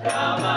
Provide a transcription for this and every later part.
Hare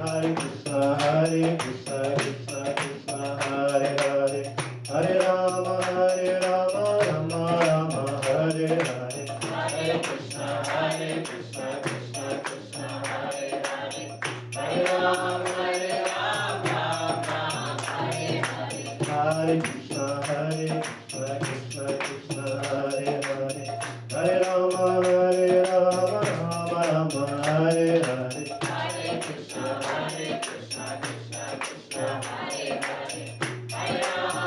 Hare Krishna, Hare Krishna, Krishna Krishna, Hare Hare, Hare Rama, Rama Rama, Hare Hare, Hare Krishna, Krishna Krishna, Hare Hare, Hare Rama, Hare Krishna, Krishna Krishna, Hare Hare, Hare Rama, Rama Hare Hare, Hare Krishna, Krishna Krishna, Hare Hare, Hare Rama,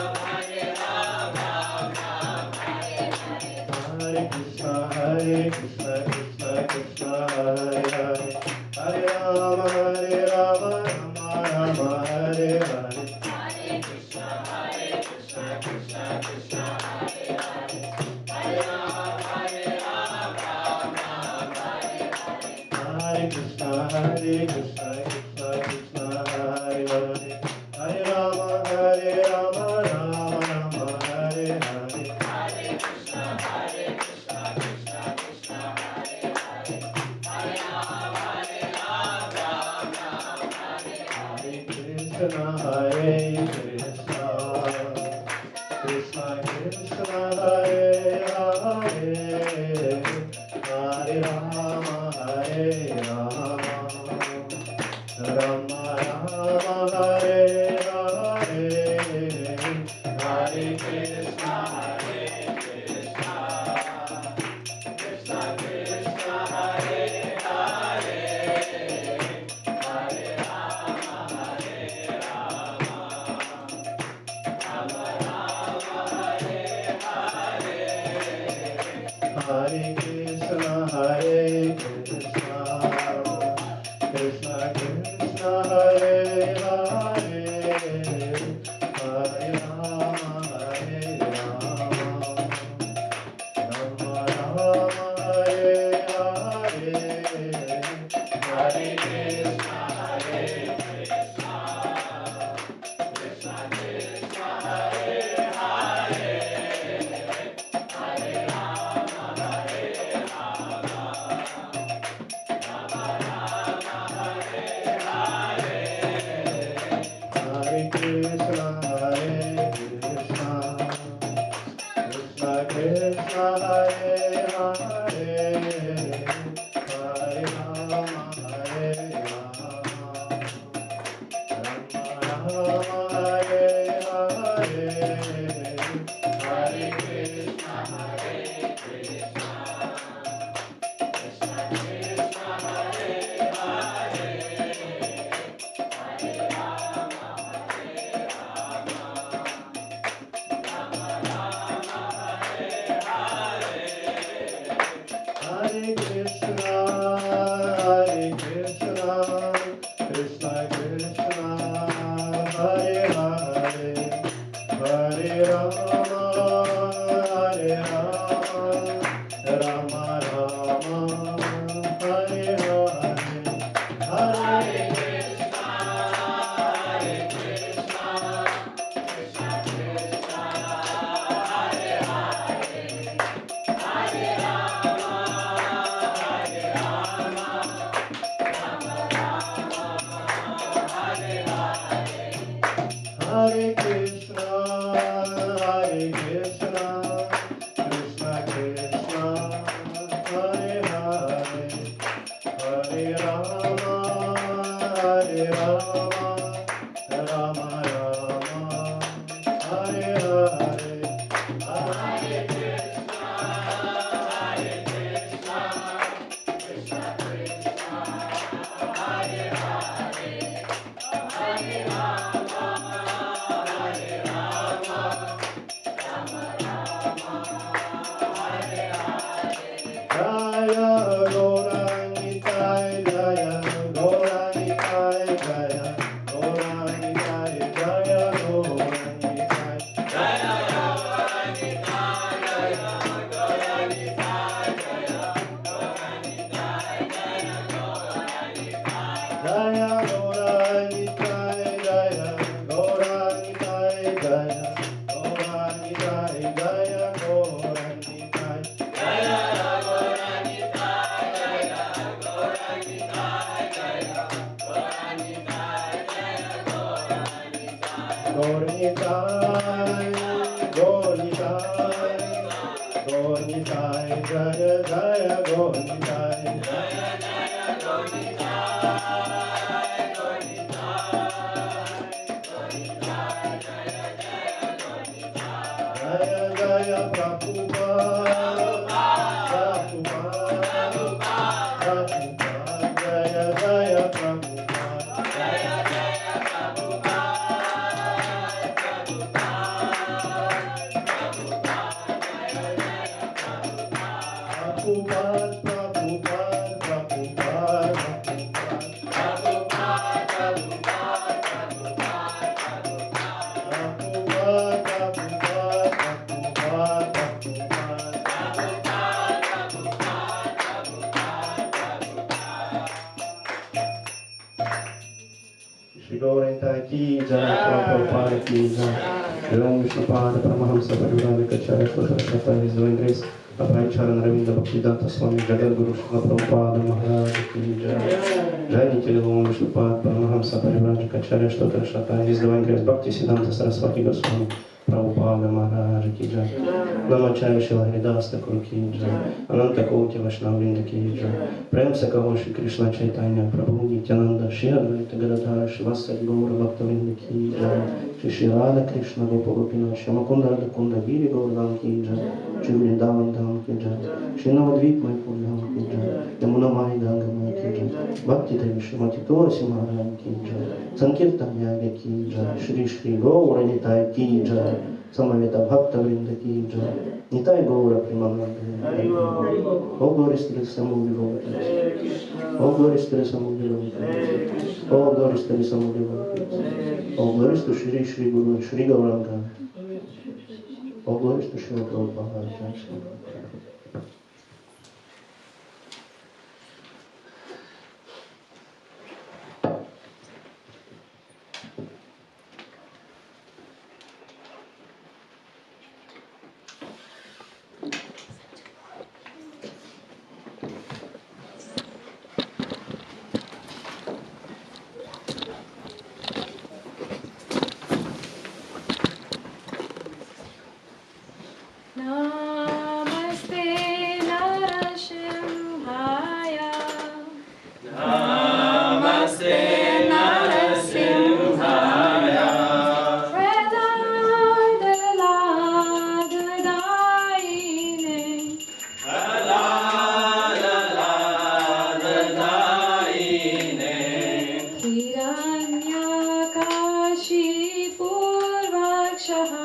Hare Krishna, Krishna Krishna, Hare Hare, Hare Rama, Rama Hare Hare, Hare Krishna, Krishna Krishna, Hare Hare, Hare Rama, Hare Krishna, Krishna Krishna, Hare Hare, Hare Rama, Rama Hare Hare, Hare Krishna, Krishna Krishna, Hare Hare, Hare Rama, Hare Krishna, Hare Krishna, Krishna Krishna, Hare Hare, Hare Rama, Hare Rama, Rama Rama, Hare Hare, Hare Krishna, Krishna Krishna, Hare Hare, Hare Rama, Rama Rama, Hare Hare, Hare Krishna, Krishna Krishna, Hare Hare, Hare Rama, Rama Rama, Hare Hare, Hare Krishna, Krishna Krishna, Hare Hare, Hare Rama, Hare Krishna, Krishna Krishna, Hare Hare, Hare Rama, Rama Hare Hare, Hare Krishna, Krishna Krishna, Hare Hare, Hare Rama, Hare Krishna, Krishna Krishna, Hare Hare, Hare Rama, Rama Rama, Hare Hare, Hare Krishna, Krishna Krishna, Hare Hare, Hare Rama, Hare Krishna, Krishna Krishna, Hare Hare, Hare Rama, Rama Rama, Hare Hare, Hare Krishna, Krishna Krishna, Hare Hare, Hare Rama, Rama Rama, Hare Hare. Jaya Gauranitai, Jaya Gauranitai, Jaya Gauranitai, Jaya Gauranitai, Jaya Gauranitai, Jaya Gauranitai, Jaya Gauranitai, Jaya Gauranitai, Jaya Gauranitai, Jaya Gauranitai, Jaya Gauranitai, Jaya Gauranitai, Jaya Gauranitai, Jaya Gauranitai, Jaya Gauranitai. Gaura-nitai, Gaura-nitai, Gaura-nitai, Jaya Jaya Gaura-nitai, Jaya Jaya Gaura-nitai, Gaura-nitai, Jaya Jaya Gaura-nitai, Jaya Jaya Prabhupada, Prabhupada, Jaya Jaya Prabhupada, Jaya Jaya Shri Gaura ki jai, Prabhupada ki jai. Jai Vishnupada, Paramahamsa, Parivadikacharya, Shloshashata, His Divine Grace, Abhay Charan Ravinda Bhaktivedanta Swami, Jagadguru Srila Prabhupada Maharaj ki jai. Jai Nitya Om Vishnupada, Paramahamsa, Parivadikacharya, Shloshashata, His Divine Grace, Bhaktisiddhanta Saraswati Goswami, Prabhupada Maharaj ki jai. Namacharya Shila Haridas Thakur ki jai. Ananta Koti Vaishnava Vrinda ki jai. Prem se kaho Shri Krishna Chaitanya Prabhu Nityananda Shri Advaita Gadadhara Shivasari Gaura Bhaktavinda ki jai. Shri Radha Krishna Gopa Gopinath Shyamakunda Radha Kunda Giri Gaurdhan ki jai. Shri Vrindavan Dham ki jai. Shri Navadvip Mayapur Dham ki jai. Yamuna Mai Ganga Mai ki jai. Bhakti Devi Shrimati Tulsi Maharani ki jai. Sankirtan Yaga ki jai. Shri Shri Gaura-nitai ki jai. Samaveta Bhakta-vrinda ki jai. Nitai Gaura Premanande. All glories to the Samudi Devotees. All glories to the Samudi Devotees. All glories to the Samudi Devotees. All glories to Shri Shri Guru Shri Gauranga. All glories to Shri Prabhupada. Namaste Narasimhaya. Namaste Narasimhaya. Radha Dulal Daine. Hiranyakashipurvakshaha.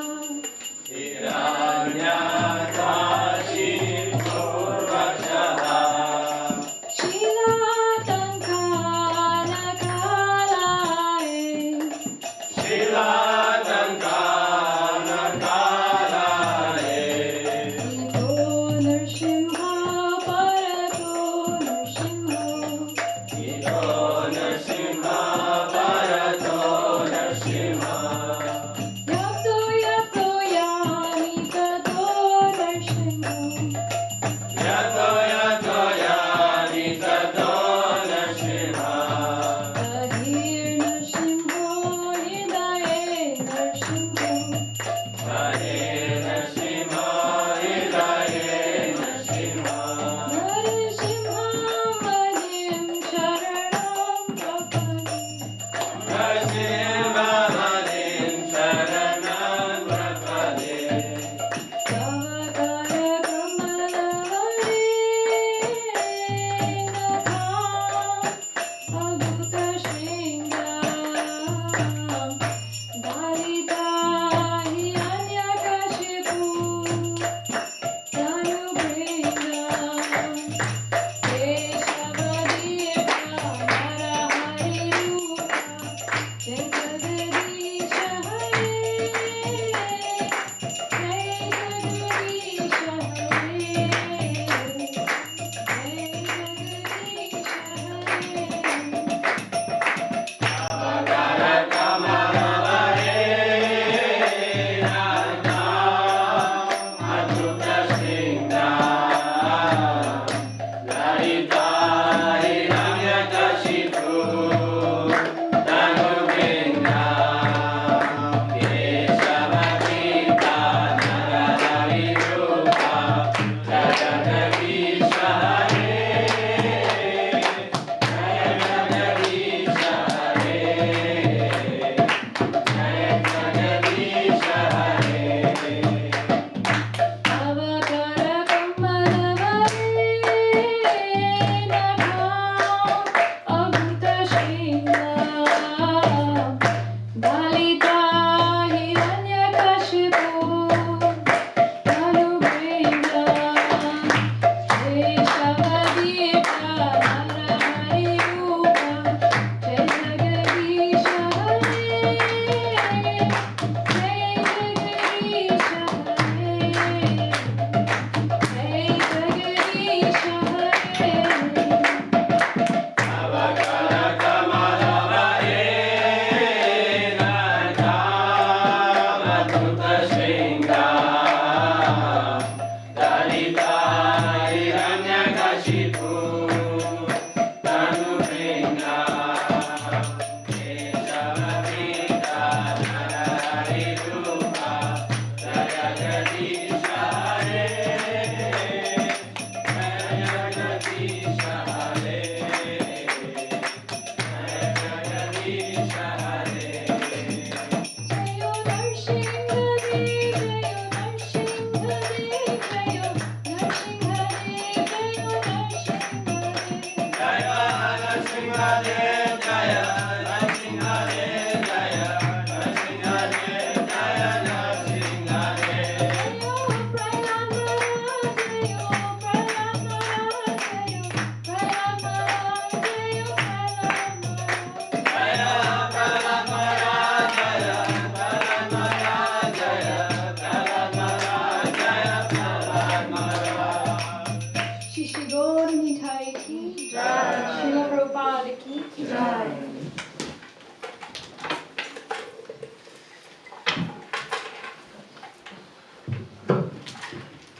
Hare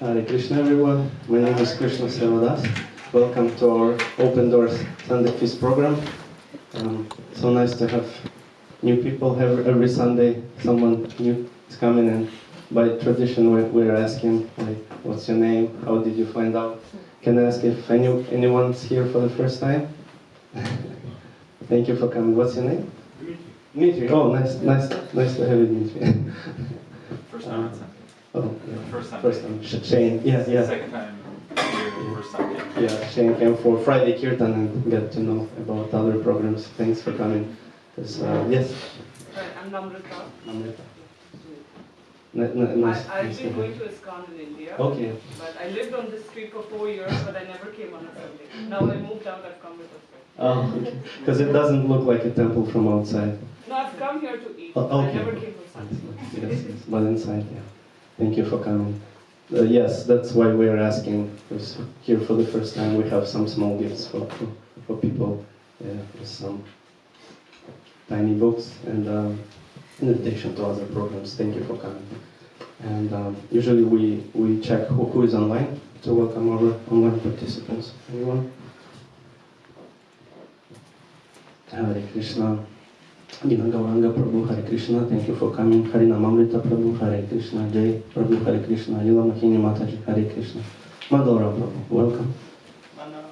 Hare Krishna everyone, my name is Krishna-seva Dasi. Welcome to our Open Doors Sunday Feast program. So nice to have new people. Every Sunday someone new is coming, and by tradition we're asking, like, what's your name, how did you find out? Can I ask if anyone's here for the first time? Thank you for coming. What's your name? Dmitry. Oh, nice to have you, Dmitry. First time on Sunday. Oh, yeah. First time. Shane, yeah. Second time here, first time. Yeah, Shane came for Friday Kirtan and get to know about other programs. Thanks for coming. Yes. Right, I'm Namrata. Namrata. I've Nice. been going to ISKCON in India. Okay. But I lived on this street for 4 years, but I never came on a Sunday. Now I moved out, I've come with a friend. Oh, because it doesn't look like a temple from outside. No, I've come here to eat. Oh, okay. I never came for Sunday. Yes, but inside, yeah. Thank you for coming. Yes, that's why we are asking. Because here for the first time we have some small gifts for people. Yeah, with some tiny books and in addition to other programs. Thank you for coming. And usually we check who is online to welcome our online participants. Anyone? Hare Krishna. Gina Gauranga Prabhu, Hare Krishna, thank you for coming. Hare Namamrita Prabhu, Hare Krishna. Jaya Prabhu, Hare Krishna. Yula Mahini Mataji, Hare Krishna. Madhava Prabhu, welcome.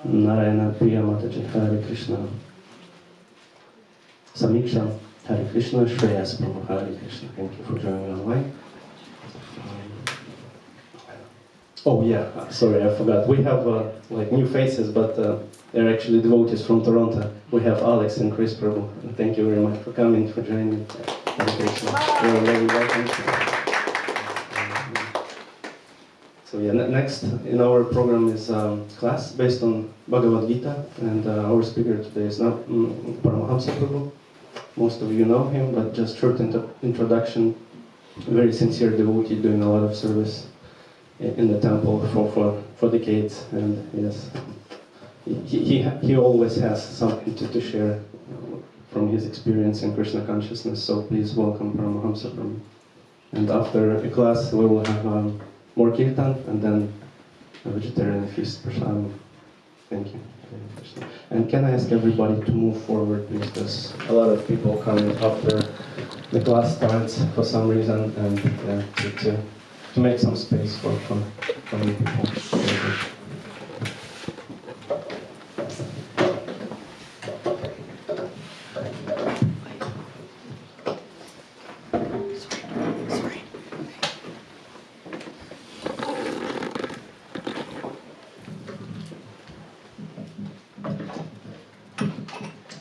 Narayana Priya Mataji, Hare Krishna. Samiksha, Hare Krishna. Shreyas Prabhu, Hare Krishna. Thank you for joining online. Oh yeah, sorry, I forgot. We have like new faces, but they're actually devotees from Toronto. We have Alex and Chris Prabhu. Thank you very much for coming, for joining. Hare Krishna. You're very welcome. So yeah, next in our program is class based on Bhagavad Gita, and our speaker today is now Paramahamsa Prabhu. Most of you know him, but just short introduction. Very sincere devotee, doing a lot of service in the temple for decades, and yes, he always has something to share from his experience in Krishna consciousness. So please welcome Paramahamsa Prabhu. And after the class, we will have more Kirtan and then a vegetarian feast prasadam. Thank you. And can I ask everybody to move forward, please? There's a lot of people coming after the class starts for some reason, and to make some space for new people.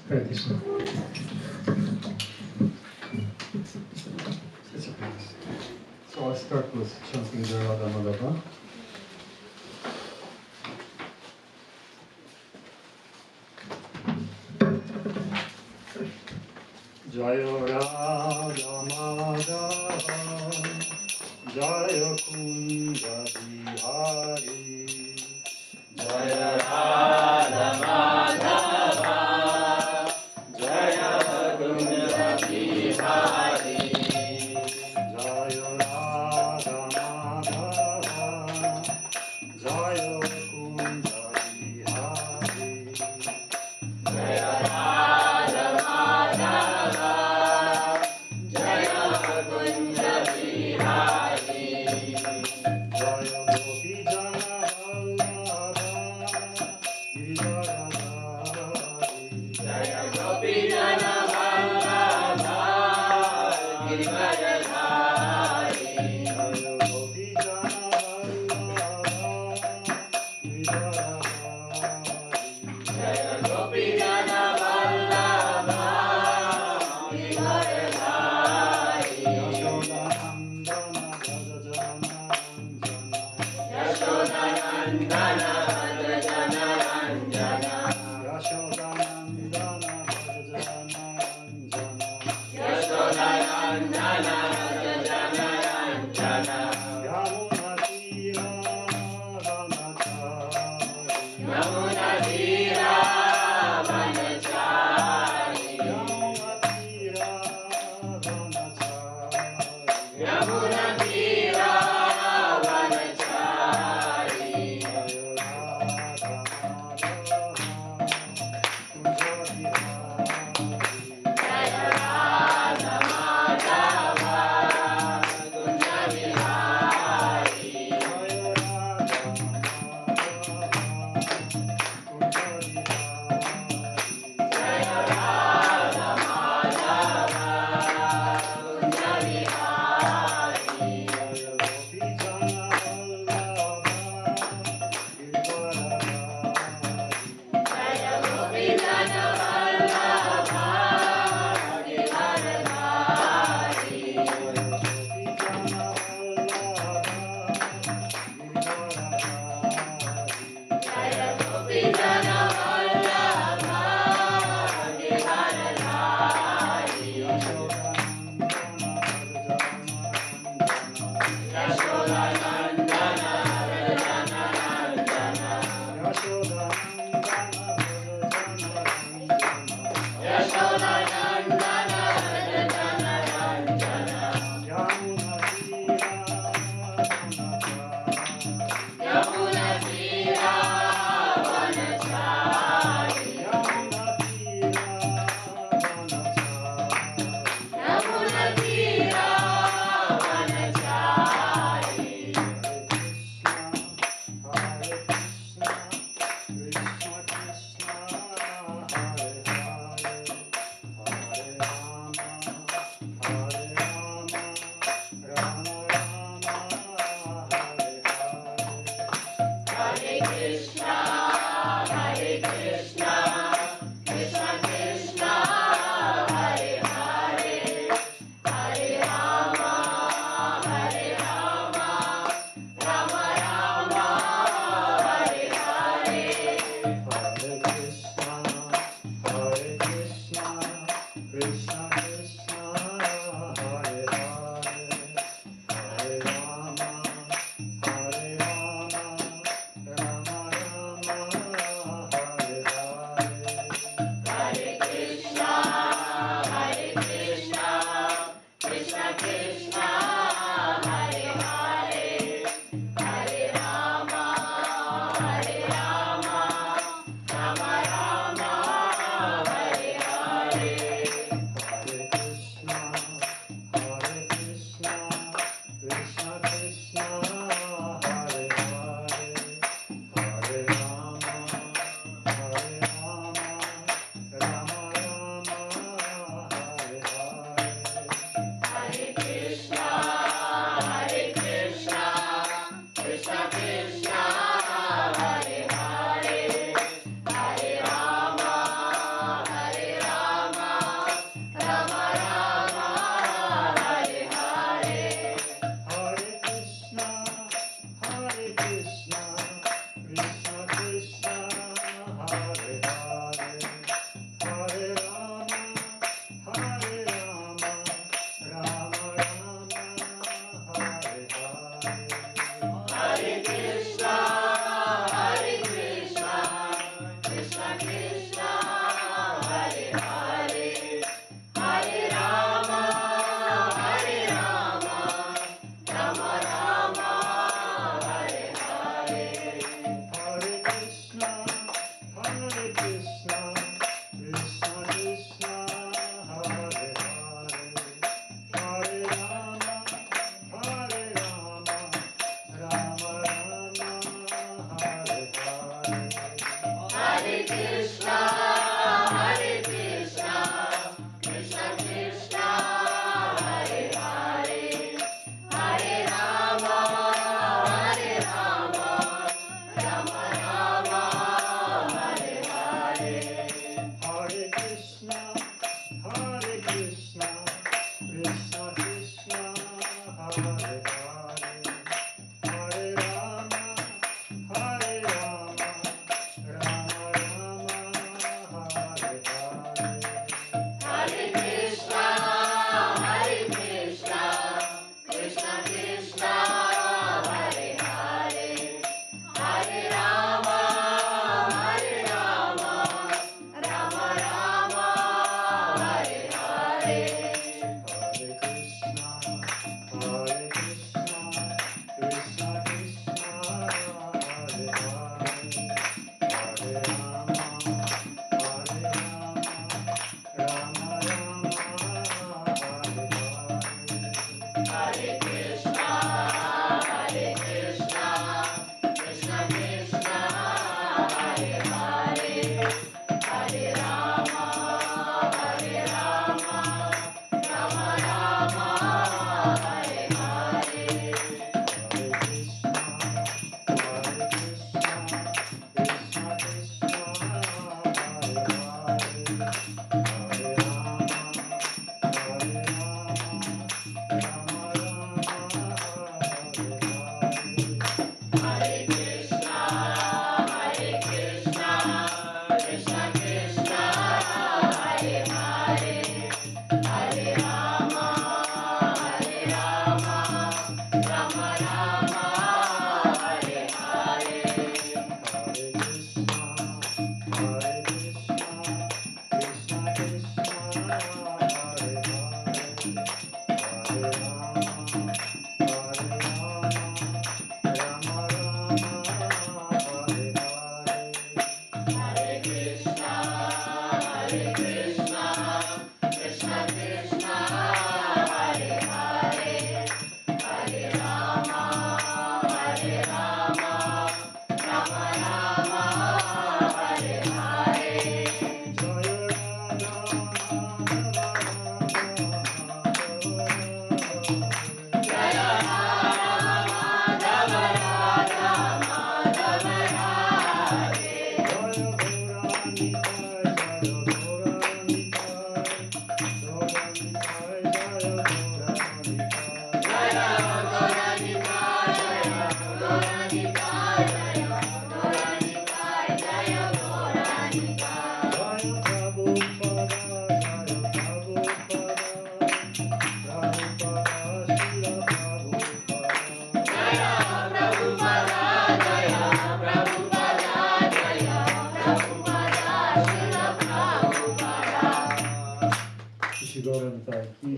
Hare Krishna. So I'll start with chanting the Radha Madhava. Jaya Radha Madhava, Jaya Kunja Bihari, Jaya Radha Madhava, Jaya Kunja Bihari, Jaya Radha Madhava, Jaya Kunja Bihari, Jaya Radha Madhava, Jaya Kunja Bihari, Jaya Gopi Jana Vallabha, Giridharadhari, Jaya Gopi Jana Vallabha, Giridharadhari, Jaya Gopi Jana Vallabha, Giridharadhari, Jaya Gopi Jana Vallabha, Giridharadhari, Yashodanandana Bhaja Jana Ranjana, Yashodanandana Bhaja Jana Ranjana, Yashodanandana Bhaja Jana Ranjana, Yamuna Tira Vanachari, Yamuna Tira Vanachari, Yamuna Tira Vanachari, Yamuna Tira Vanachari,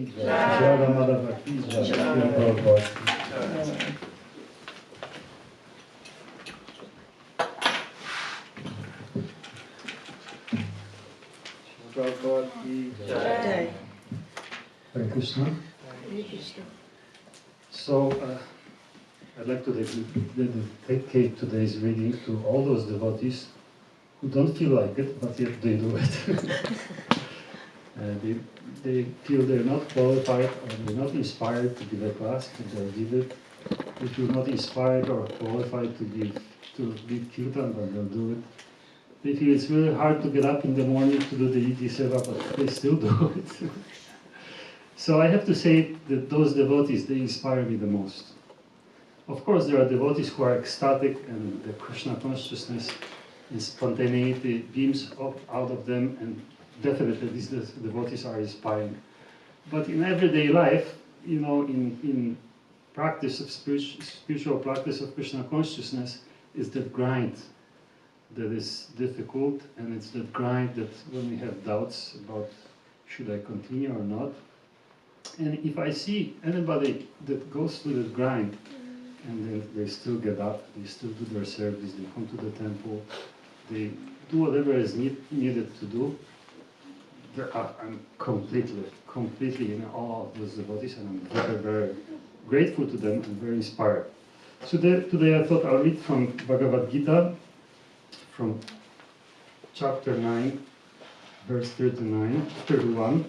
ki jai. Jaya Madhava ki jai. Srila Prabhupada ki jai. Prabhupada ki jai. Hare Krishna. So, I'd like to dedicate today's reading to all those devotees who don't feel like it, but yet they do it. They feel they're not qualified or they're not inspired to give a class, but they'll give it. They feel not inspired or qualified to give Kirtan, but they'll do it. They feel it's really hard to get up in the morning to do the ISKCON, but they still do it. So I have to say that those devotees, they inspire me the most. Of course, there are devotees who are ecstatic and the Krishna consciousness and spontaneity beams up out of them, and definitely these devotees are inspiring. But in everyday life, you know, in practice of spiritual practice of Krishna consciousness, is that grind that is difficult, and it's that grind that when we have doubts about should I continue or not. And if I see anybody that goes through the grind and then they still get up, they still do their service, they come to the temple, they do whatever is needed to do, I'm completely in awe of those devotees, and I'm very, very grateful to them and very inspired. So today I thought I'll read from Bhagavad Gita, from chapter 9, verse 31.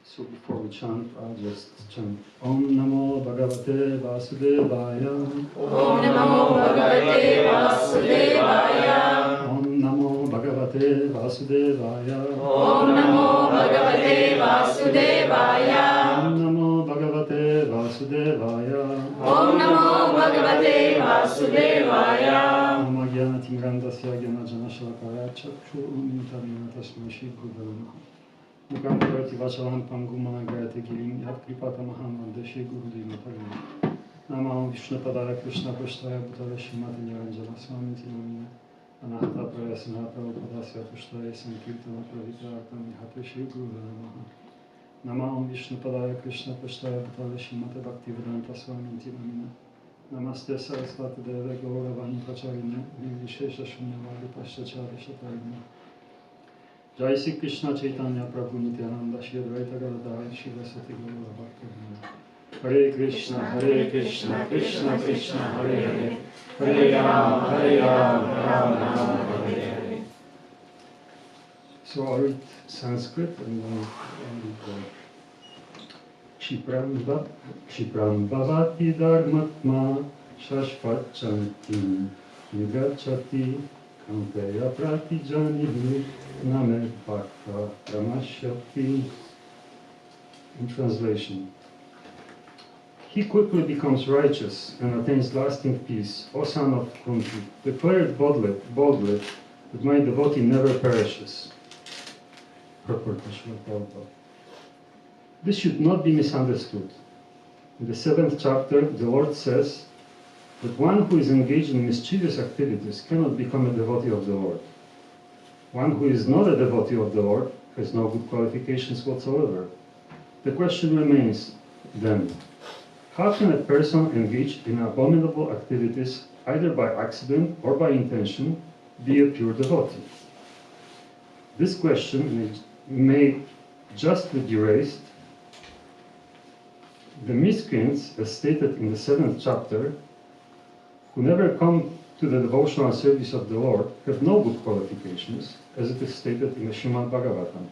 So before we chant, I'll just chant Om Namo Bhagavate Vasudevaya. Om Namo Bhagavate Vasudevaya. Om Namo Bhagavate Vasudevaya. Om Namo Bhagavate Vasudevaya. Om Namo Bhagavate Vasudevaya. Om Namo Bhagavate Vasudevaya. Om Jnana Timrandasya Jnana Jana Shalakaya Chakshu Unitarina Tasmai Shri Guru Namaha. Mukam Karati Vachalam Pangumana Gayate Girim Yat Kripata Maham Vandeshi Guru Dima Namah Vishnu Padaya Krishna Prashtaya Bhutale Shrimati Niranjana Swami Tinamina Anahata Prayasana Prabhupada Prashtaya Sankirtana Pravitra Artami Hate Shri Guru Namaha Namah Vishnu Padaya Krishna Prashtaya Bhutale Shrimati Bhaktivedanta Swami Tinamina Namaste Sarasvati Deve Gaura Vani Pacharine Nirvishesha Shunyavadi Paschachari Shatarine Jai Sri Krishna Chaitanya Prabhu Nityananda Shri Advaita Gadadhara Shri Vasati Gaura Bhakti Hare Krishna, Krishna Krishna, Hare Hare, Hare Rama, Rama Rama, Hare Hare. So I'll read Sanskrit and then I'll read Kshipram Bhavati Dharmatma Shashvachanti Nigachati Kampeya Pratijanihi Name Bhakta Ramashyati. In translation, he quickly becomes righteous and attains lasting peace. O son of Kunti, declare it boldly that my devotee never perishes. Purport of Srila Prabhupada. This should not be misunderstood. In the 7th chapter, the Lord says that one who is engaged in mischievous activities cannot become a devotee of the Lord. One who is not a devotee of the Lord has no good qualifications whatsoever. The question remains, then, how can a person engaged in abominable activities, either by accident or by intention, be a pure devotee? This question may justly be raised. The miscreants, as stated in the 7th chapter, who never come to the devotional service of the Lord, have no good qualifications, as it is stated in the Srimad Bhagavatam.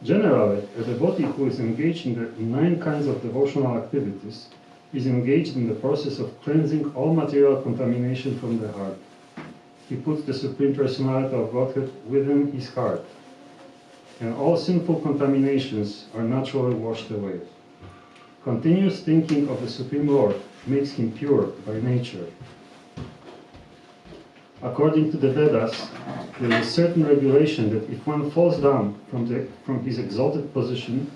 Generally, a devotee who is engaged in the 9 kinds of devotional activities is engaged in the process of cleansing all material contamination from the heart. he puts the Supreme Personality of Godhead within his heart, and all sinful contaminations are naturally washed away. Continuous thinking of the Supreme Lord makes him pure by nature. According to the Vedas, there is a certain regulation that if one falls down from his exalted position,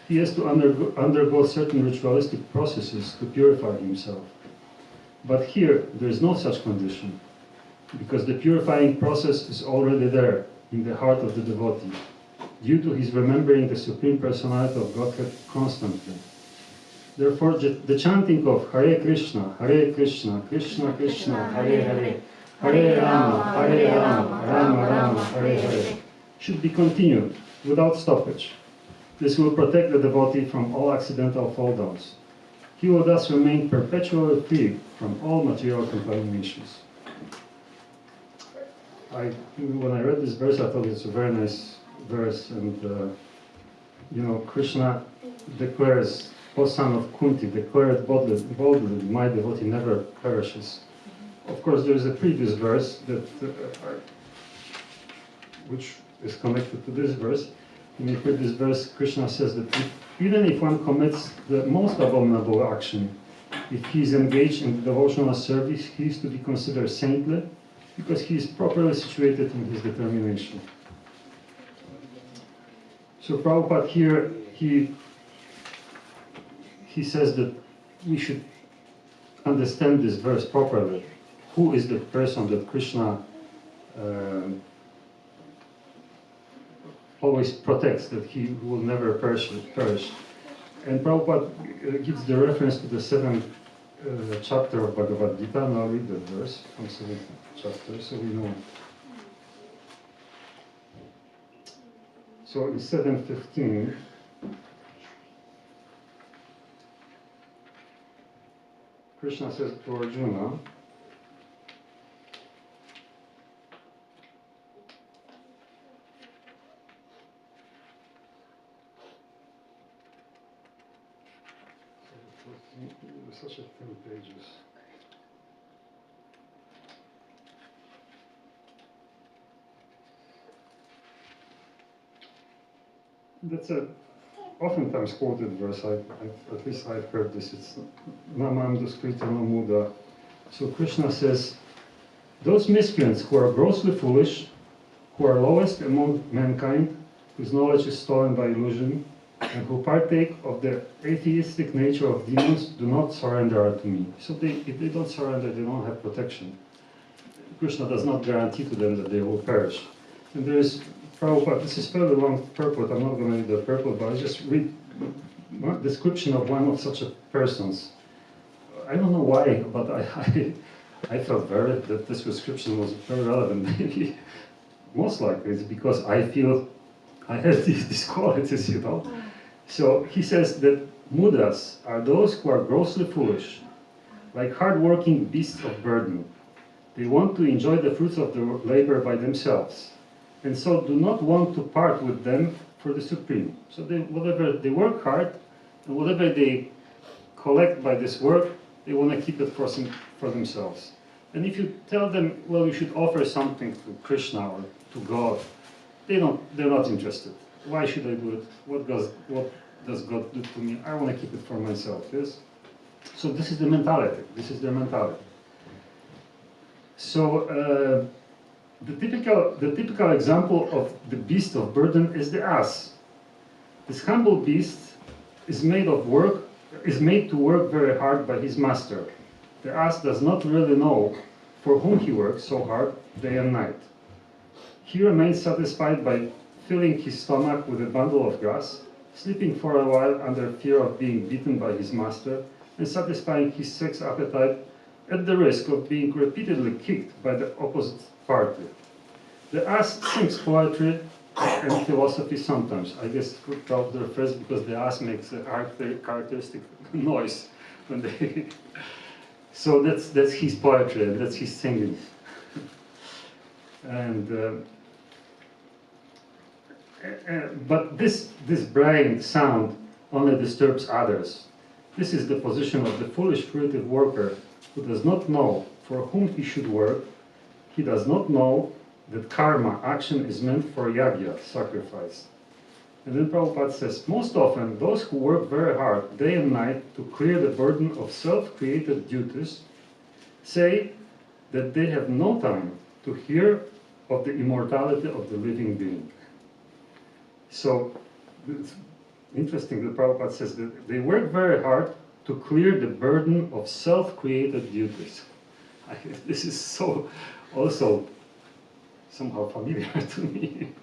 he has to undergo certain ritualistic processes to purify himself. But here, there is no such condition, because the purifying process is already there in the heart of the devotee, due to his remembering the Supreme Personality of Godhead constantly. Therefore, the chanting of Hare Krishna, Krishna Krishna, Hare Hare, Hare Rama, Rama Rama, Hare Hare, should be continued without stoppage. This will protect the devotee from all accidental fall-downs. He will thus remain perpetually free from all material contaminations. When I read this verse, I thought it's a very nice verse, and Krishna declares, O son of Kunti, declare it boldly, my devotee never perishes. Of course, there is a previous verse which is connected to this verse. In the previous verse, Krishna says that even if one commits the most abominable action, if he is engaged in devotional service, he is to be considered saintly, because he is properly situated in his determination. So Prabhupada here, he says that we should understand this verse properly. Who is the person that Krishna always protects, that he will never perish? And Prabhupada gives the reference to the 7th chapter of Bhagavad Gita. Now I'll read that verse from 7th chapter, so we know. So in 7:15, Krishna says to Arjuna, such a thin pages. That's a oftentimes quoted verse. At least I've heard this. It's Namam Duskritano Muda. So Krishna says, those miscreants who are grossly foolish, who are lowest among mankind, whose knowledge is stolen by illusion, and who partake of the atheistic nature of demons, do not surrender to me. So if they don't surrender, they don't have protection. Krishna does not guarantee to them that they will perish. And there is Prabhupada, this is fairly long purport, I'm not going to read the purport, but I just read one description of one of such a persons. I don't know why, but I felt that this description was very relevant. Maybe, most likely it's because I feel I have these qualities, So he says that mudas are those who are grossly foolish, like hard-working beasts of burden. They want to enjoy the fruits of their labor by themselves, and so do not want to part with them for the Supreme. So whatever they work hard, and whatever they collect by this work, they want to keep it for themselves. And if you tell them, well, you should offer something to Krishna or to God, they're not interested. Why should I do it? What does God do to me? I want to keep it for myself, yes? So this is the mentality. This is their mentality. So the typical example of the beast of burden is the ass. This humble beast is made to work very hard by his master. The ass does not really know for whom he works so hard day and night. He remains satisfied by filling his stomach with a bundle of grass, sleeping for a while under fear of being beaten by his master, and satisfying his sex appetite at the risk of being repeatedly kicked by the opposite party. The ass sings poetry and philosophy sometimes. I guess Prabhu refers because the ass makes a characteristic noise when they. So that's his poetry and that's his singing. But this braying sound only disturbs others. This is the position of the foolish fruitive worker who does not know for whom he should work. he does not know that karma, action, is meant for yajna, sacrifice. And then Prabhupada says, most often those who work very hard day and night to clear the burden of self-created duties say that they have no time to hear of the immortality of the living being. So, it's interesting that Prabhupada says that they work very hard to clear the burden of self-created duties. This is so also somehow familiar to me.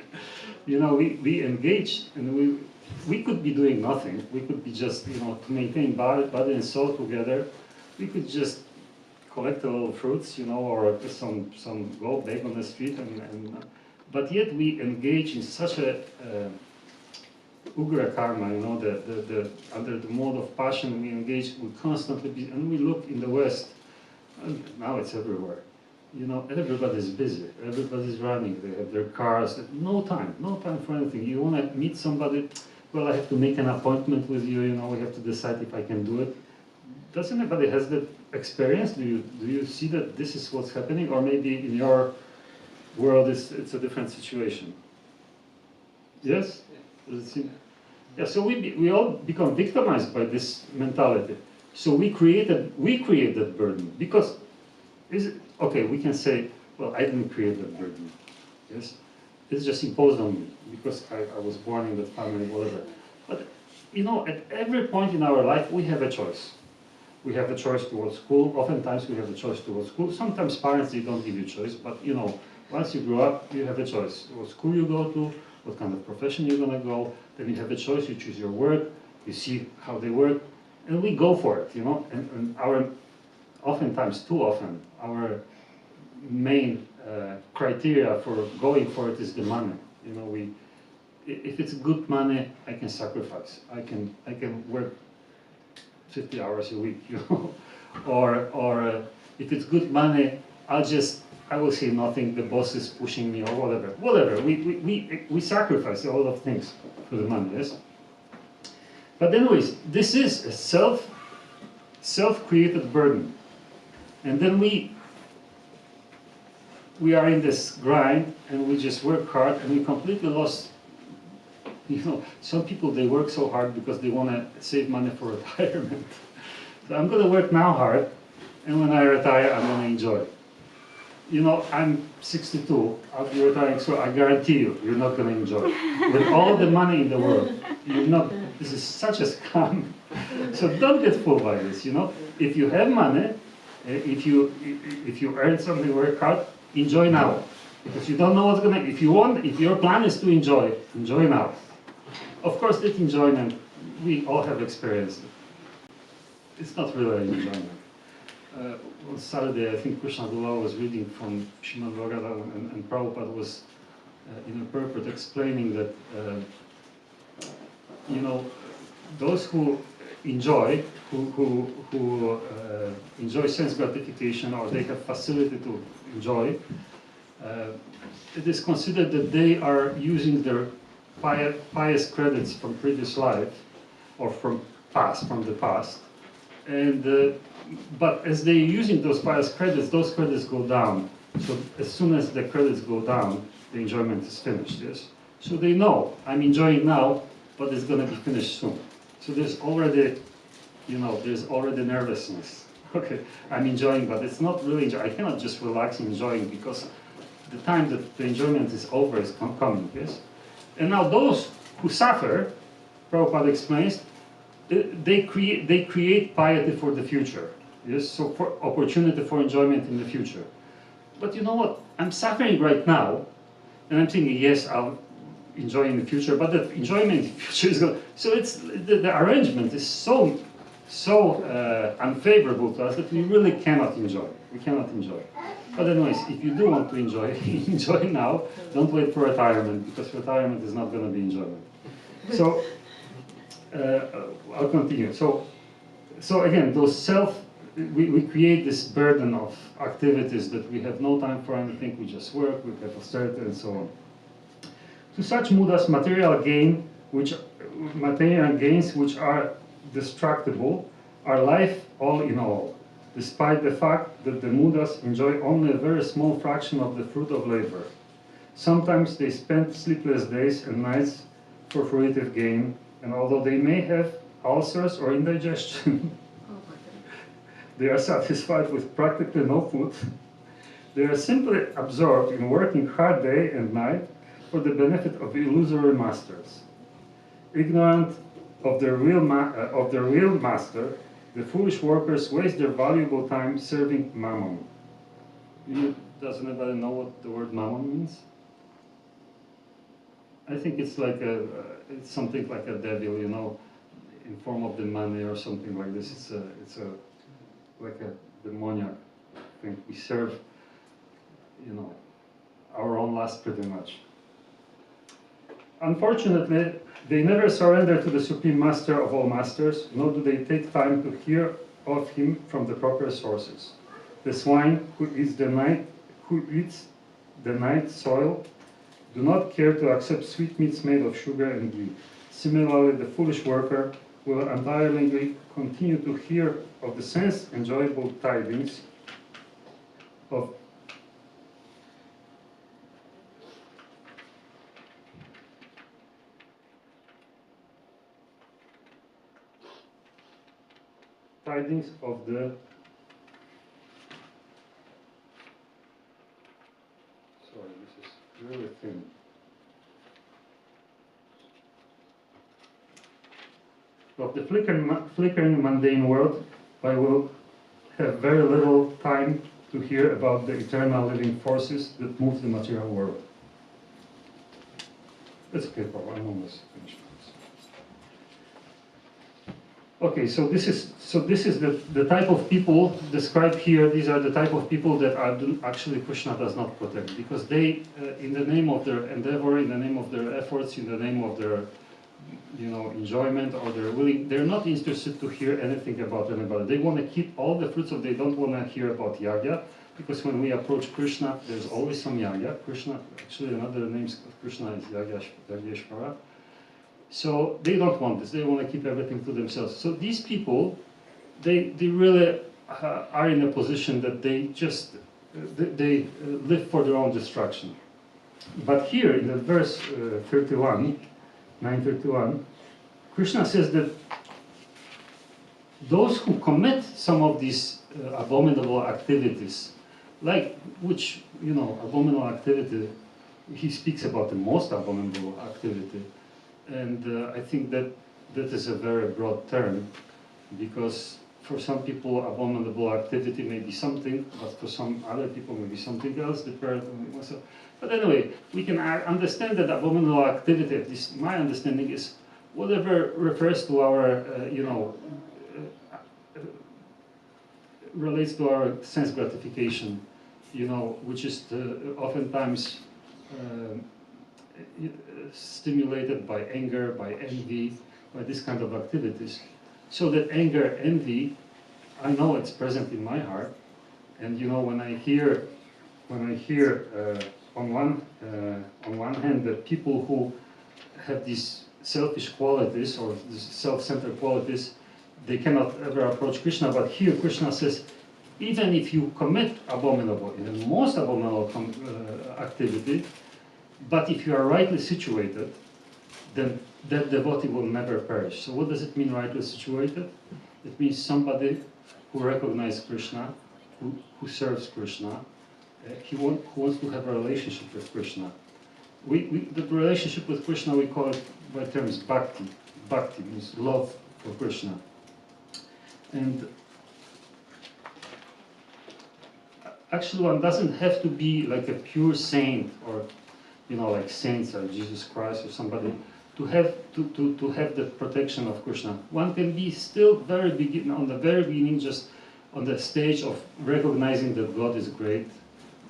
You know, we engage, and we could be doing nothing. We could be just, you know, to maintain body and soul together, we could just collect a little fruits, you know, or some go beg on the street, but yet we engage in such a ugra karma, you know, under the mode of passion we engage, we constantly be, and we look in the West, and now it's everywhere. You know, everybody's busy, everybody's running, they have their cars, no time for anything. You want to meet somebody, well, I have to make an appointment with you, you know, we have to decide if I can do it. Does anybody has that experience? Do you see that this is what's happening? Or maybe in your world it's a different situation? Yes? Does it seem? Yeah, so we all become victimized by this mentality. So we create that burden, because okay, we can say, well, I didn't create that burden. Yes? It's just imposed on me because I was born in that family, whatever. But you know, at every point in our life we have a choice. We have a choice towards school. Oftentimes we have a choice towards school. Sometimes parents, they don't give you choice, but you know, once you grow up, you have a choice. What school you go to, what kind of profession you're gonna go, then you have a choice, you choose your work, you see how they work, and we go for it, you know, and our, oftentimes, too often, our main criteria for going for it is the money. You know, if it's good money, I can sacrifice. I can work 50 hours a week, you know, or if it's good money, I will say nothing. The boss is pushing me, or whatever. We sacrifice a lot of things for the money, yes. But anyways, this is a self-created burden, and then we are in this grind, and we just work hard, and we completely lost. You know, some people, they work so hard because they want to save money for retirement. So I'm going to work now hard, and when I retire, I'm going to enjoy. You know, I'm 62, I'll be retiring, so I guarantee you're not going to enjoy. With all the money in the world, you're not. This is such a scam. So don't get fooled by this. You know, if you have money, if you earn something, work hard, enjoy now, because you don't know what's going to. If your plan is to enjoy now. Of course, that enjoyment, we all have experienced it. It's not really an enjoyment. On Saturday, I think Krishna-seva was reading from Srimad Bhagavatam, and Prabhupada was in a purport explaining that, you know, those who enjoy, who enjoy sense gratification, or they have facility to enjoy, it is considered that they are using their pious credits from previous life, or from the past, and but as they're using those pious credits, those credits go down. So as soon as the credits go down, the enjoyment is finished. Yes. So they know I'm enjoying now, but it's going to be finished soon. So there's already, you know, there's already nervousness. Okay, I'm enjoying, but it's not really enjoying. I cannot just relax and enjoying, because the time that the enjoyment is over is coming. Yes. And now those who suffer, Prabhupada explains, they create piety for the future. Yes, so for opportunity for enjoyment in the future. But you know what? I'm suffering right now, and I'm thinking, yes, I'll enjoy in the future, but that enjoyment in the future is going. So it's the arrangement is so unfavorable to us that we really cannot enjoy. We cannot enjoy. But anyways, if you do want to enjoy, enjoy now. Don't wait for retirement, because retirement is not going to be enjoyment. So I'll continue. So again, we create this burden of activities that we have no time for anything. We just work, we have austerity, and so on. To such mudas, material gains which are destructible, are life all in all. despite the fact that the Mudas enjoy only a very small fraction of the fruit of labor. Sometimes they spend sleepless days and nights for fruitive gain, and although they may have ulcers or indigestion, they are satisfied with practically no food. They are simply absorbed in working hard day and night for the benefit of illusory masters. Ignorant of their real master, the foolish workers waste their valuable time serving mammon. Does anybody know what the word mammon means? I think it's like it's something like a devil, you know, in form of the money or something like this. It's like a demoniac thing. We serve, you know, our own lust pretty much. Unfortunately, they never surrender to the Supreme Master of all masters, nor do they take time to hear of him from the proper sources. The swine who eats the night soil do not care to accept sweetmeats made of sugar and ghee. Similarly, the foolish worker will entirely continue to hear of the sense-enjoyable tidings of the sorry, this is really thin. Of the flickering mundane world, I will have very little time to hear about the eternal living forces that move the material world. It's okay, Prabhu, I'm almost finished. Okay, so this is the type of people described here. These are the type of people that actually Krishna does not protect, because they, in the name of their endeavor, in the name of their efforts, in the name of their, you know, enjoyment or their willing, they're not interested to hear anything about anybody. They want to keep all the fruits of. They don't want to hear about yagya, because when we approach Krishna, there's always some yagya. Krishna, actually, another name of Krishna is Yagyeshvara. So they don't want this. They want to keep everything to themselves. So these people, they really are in a position that they just they live for their own destruction. But here in the verse 9:31, Krishna says that those who commit some of these abominable activities, like which, you know, abominable activity, he speaks about the most abominable activity. And I think that is a very broad term, because for some people abominable activity may be something, but for some other people may be something else. But anyway, we can understand that abominable activity, at least my understanding, is whatever refers to our, relates to our sense gratification, you know, which is oftentimes stimulated by anger, by envy, by this kind of activities. So that anger, envy, I know it's present in my heart, and you know, when I hear on one hand that people who have these selfish qualities or these self-centered qualities, they cannot ever approach Krishna. But here Krishna says, even if you commit abominable, even most abominable activity, but if you are rightly situated, then that devotee will never perish. So what does it mean, rightly situated? It means somebody who recognizes Krishna, who serves Krishna, who wants to have a relationship with Krishna. The relationship with Krishna, we call it by terms bhakti. Bhakti means love for Krishna. And actually one doesn't have to be like a pure saint, or you know, like saints or Jesus Christ or somebody, to have the protection of Krishna. One can be still on the very beginning, just on the stage of recognizing that God is great,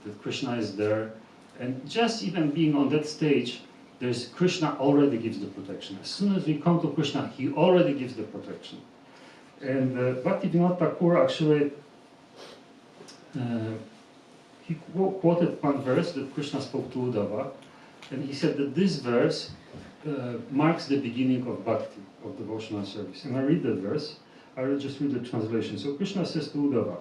that Krishna is there, and just even being on that stage, Krishna already gives the protection. As soon as we come to Krishna, he already gives the protection. And Bhaktivinoda Thakur actually he quoted one verse that Krishna spoke to Uddhava, and he said that this verse marks the beginning of bhakti, of devotional service. And I read that verse, I will just read the translation. So Krishna says to Uddhava,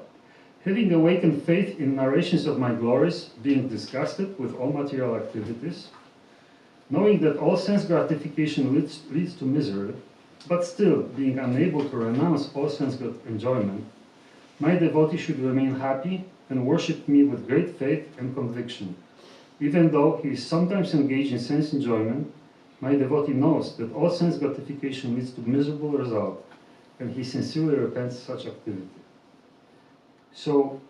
Having awakened faith in narrations of my glories, being disgusted with all material activities, knowing that all sense gratification leads to misery, but still being unable to renounce all sense enjoyment, my devotee should remain happy and worship me with great faith and conviction. Even though he is sometimes engaged in sense enjoyment, my devotee knows that all sense gratification leads to miserable result, and he sincerely repents such activity. So,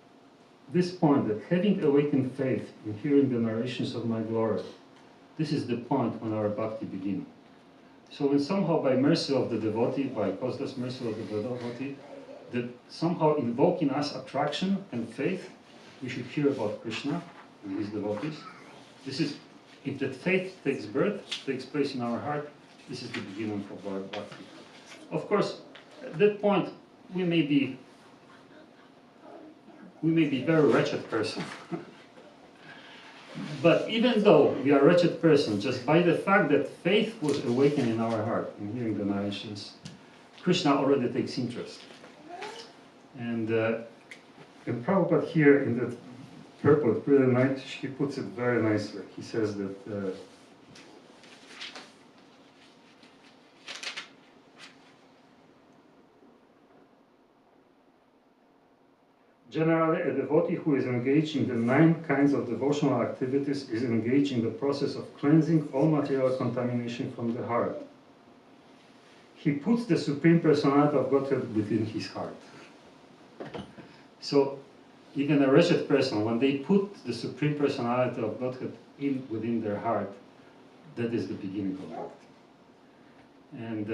this point that having awakened faith in hearing the narrations of my glory, this is the point when our bhakti begins. So when somehow by mercy of the devotee, by causeless mercy of the devotee, that somehow invoke in us attraction and faith, we should hear about Krishna and his devotees. This is, if that faith takes place in our heart, this is the beginning of our bhakti. Of course, at that point, we may be very wretched person. But even though we are a wretched person, just by the fact that faith was awakened in our heart in hearing the narrations, Krishna already takes interest. And Prabhupada here in the purport, really nice, he puts it very nicely. He says that generally, a devotee who is engaged in the 9 kinds of devotional activities is engaged in the process of cleansing all material contamination from the heart. He puts the Supreme Personality of Godhead within his heart. So, even a wretched person, when they put the Supreme Personality of Godhead within their heart, that is the beginning of bhakti. And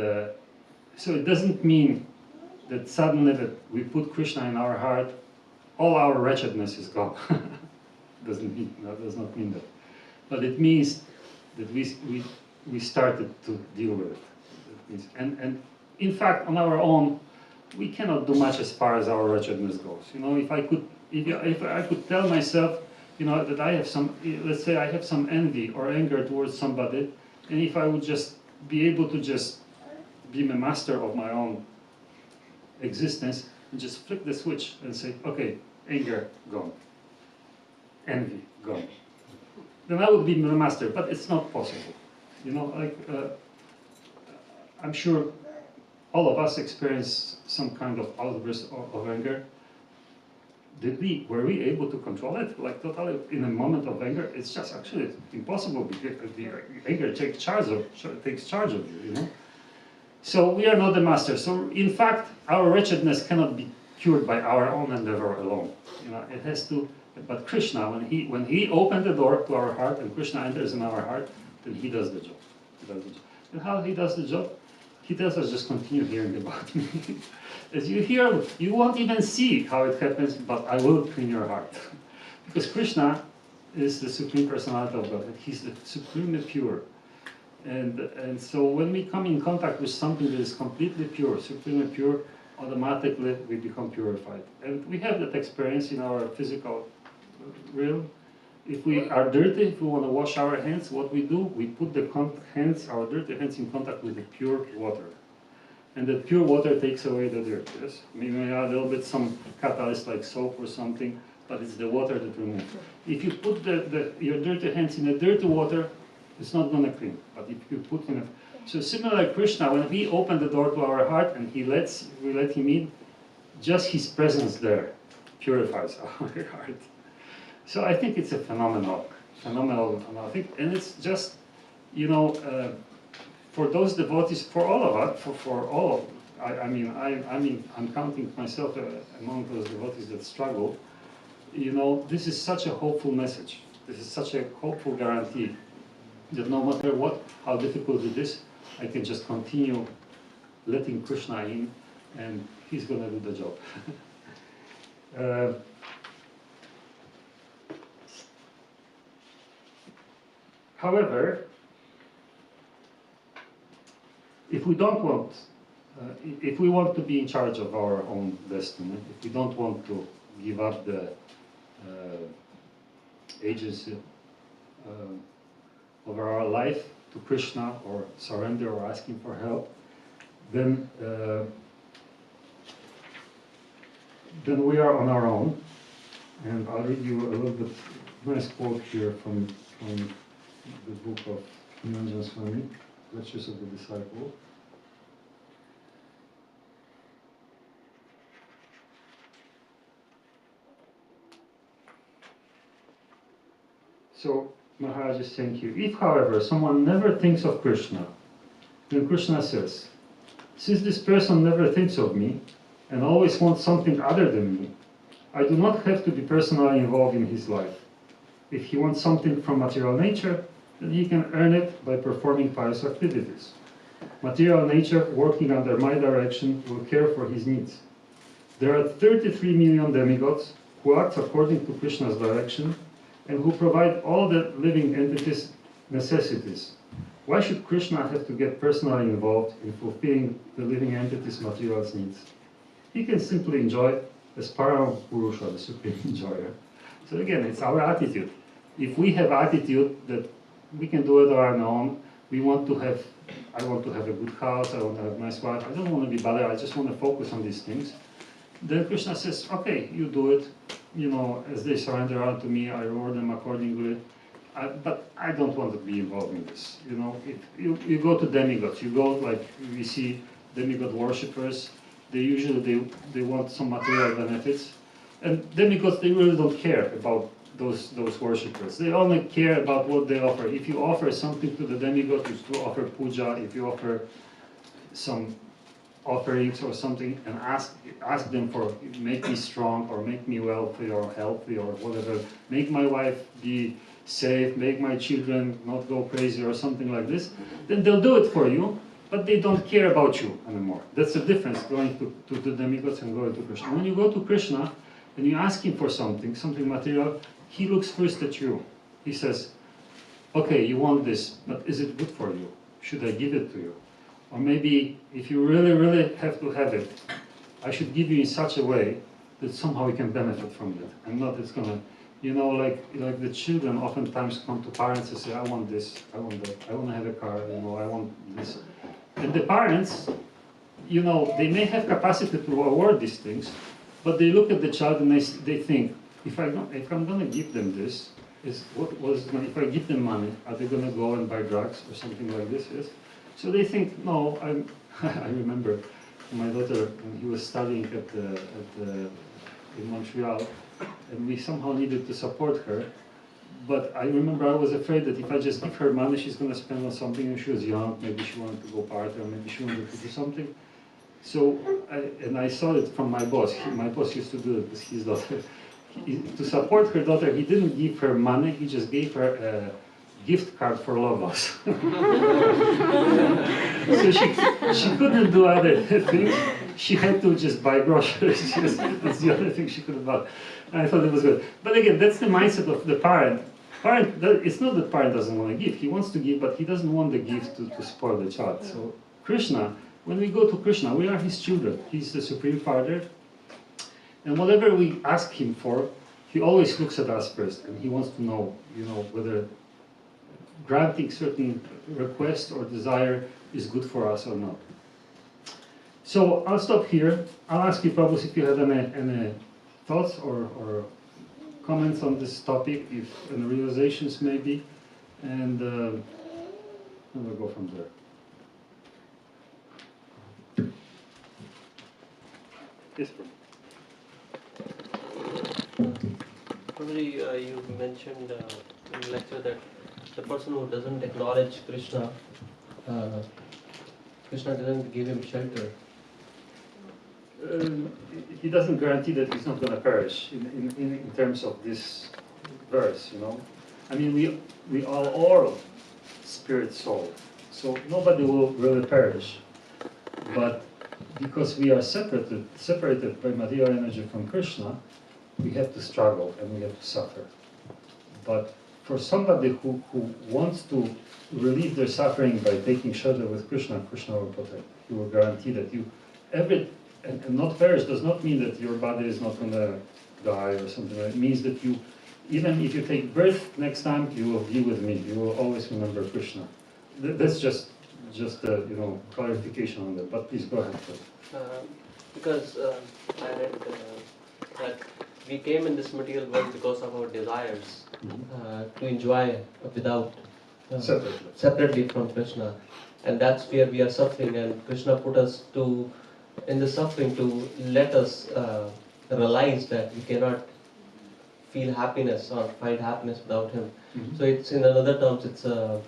so it doesn't mean that suddenly that we put Krishna in our heart, all our wretchedness is gone. That does not mean that. But it means that we started to deal with it. And in fact, on our own, we cannot do much as far as our wretchedness goes. You know, if I could tell myself, you know, that I have some, let's say I have some envy or anger towards somebody, and if I would just be able to just be the master of my own existence and just flick the switch and say, okay, anger gone, envy gone, then I would be the master. But it's not possible. You know, like I'm sure all of us experience some kind of outburst of anger. Were we able to control it? Like totally in a moment of anger, it's just actually impossible because the anger takes charge of you. You know. So we are not the master. So in fact, our wretchedness cannot be cured by our own endeavor alone. You know, it has to. But Krishna, when he opened the door to our heart and Krishna enters in our heart, then he does the job. And how he does the job? He tells us just continue hearing about me. As you hear, you won't even see how it happens, but I will clean your heart. Because Krishna is the Supreme Personality of God. He's the supremely pure. And so when we come in contact with something that is completely pure, supremely pure, automatically we become purified. And we have that experience in our physical realm. If we are dirty, if we want to wash our hands, what we do, we put our dirty hands in contact with the pure water. And the pure water takes away the dirt, yes? Maybe we add a little bit some catalyst like soap or something, but it's the water that removes. If you put your dirty hands in the dirty water, it's not going to clean. But if you put in so similar like Krishna, when we open the door to our heart and we let him in, just his presence there purifies our heart. So I think it's a phenomenal thing, and it's just, you know, for those devotees, for all of us, for all. I mean, I'm counting myself among those devotees that struggle. You know, this is such a hopeful message. This is such a hopeful guarantee that no matter what, how difficult it is, I can just continue letting Krishna in, and he's going to do the job. However, if we don't want, if we want to be in charge of our own destiny, if we don't want to give up the agency over our life to Krishna or surrender or asking for help, then then we are on our own. And I'll read you a little bit nice quote here from the book of Niranjan Swami, Lectures of the Disciple. So Maharaj is saying here, if however someone never thinks of Krishna, then Krishna says, since this person never thinks of me and always wants something other than me, I do not have to be personally involved in his life. If he wants something from material nature, then he can earn it by performing pious activities. Material nature, working under my direction, will care for his needs. There are 33 million demigods who act according to Krishna's direction and who provide all the living entities necessities. Why should Krishna have to get personally involved in fulfilling the living entities' material needs? He can simply enjoy as Paramahamsa, the supreme enjoyer. So again, it's our attitude. If we have attitude that we can do it on our own, I want to have a good house, I want to have a nice wife, I don't want to be bothered, I just want to focus on these things. Then Krishna says, okay, you do it, as they surrender unto me, I reward them accordingly. But I don't want to be involved in this. If you go to demigods, you go like we see demigod worshippers, they usually they want some material benefits. And demigods, they really don't care about those worshippers. They only care about what they offer. If you offer something to the demigod, if you offer puja, if you offer some offerings or something, and ask them for make me strong or make me wealthy or healthy or whatever, make my wife be safe, make my children not go crazy or something like this, then they'll do it for you, but they don't care about you anymore. That's the difference going to the demigods and going to Krishna. When you go to Krishna and you ask him for something material, he looks first at you. He says, okay, you want this, but is it good for you? Should I give it to you? Or maybe if you really, really have to have it, I should give you in such a way that somehow you can benefit from it, and not it's gonna, like the children oftentimes come to parents and say, I want this, I want that, I want to have a car, I want this. And the parents, they may have capacity to award these things, but they look at the child and they think, if I'm going to give them this, if I give them money, are they going to go and buy drugs or something like this? Yes. So they think, no, I remember my daughter, when he was studying in Montreal, and we somehow needed to support her. But I remember I was afraid that if I just give her money, she's going to spend on something, and she was young, maybe she wanted to go party, or maybe she wanted to do something. So, I saw it from my boss. My boss used to do it with his daughter. To support her daughter, he didn't give her money, he just gave her a gift card for Logos. So she couldn't do other things. She had to just buy groceries. That's the other thing she could have bought. And I thought it was good. But again, that's the mindset of the parent. It's not that parent doesn't want to give. He wants to give, but he doesn't want the gift to spoil the child. So Krishna, when we go to Krishna, we are his children. He's the Supreme Father. And whatever we ask him for, he always looks at us first. And he wants to know, whether granting certain request or desire is good for us or not. So I'll stop here. I'll ask you, Prabhu, if you have any thoughts or comments on this topic, any realizations maybe, and we'll go from there. Yes, Prabhu. Prabhuji, you mentioned in the lecture that the person who doesn't acknowledge Krishna, Krishna doesn't give him shelter. He doesn't guarantee that he's not going to perish in terms of this verse, I mean, we are all spirit soul, so nobody will really perish. But because we are separated by material energy from Krishna, we have to struggle and we have to suffer. But for somebody who wants to relieve their suffering by taking shelter with Krishna, Krishna will protect. He will guarantee that and not perish does not mean that your body is not going to die or something like that. It means that even if you take birth next time, you will be with me. You will always remember Krishna. That's just clarification on that. But please go ahead. Because I read that we came in this material world because of our desires to enjoy without separately from Krishna, and that's where we are suffering. And Krishna put us in the suffering to let us realize that we cannot feel happiness or find happiness without him. So it's, in another terms, it's a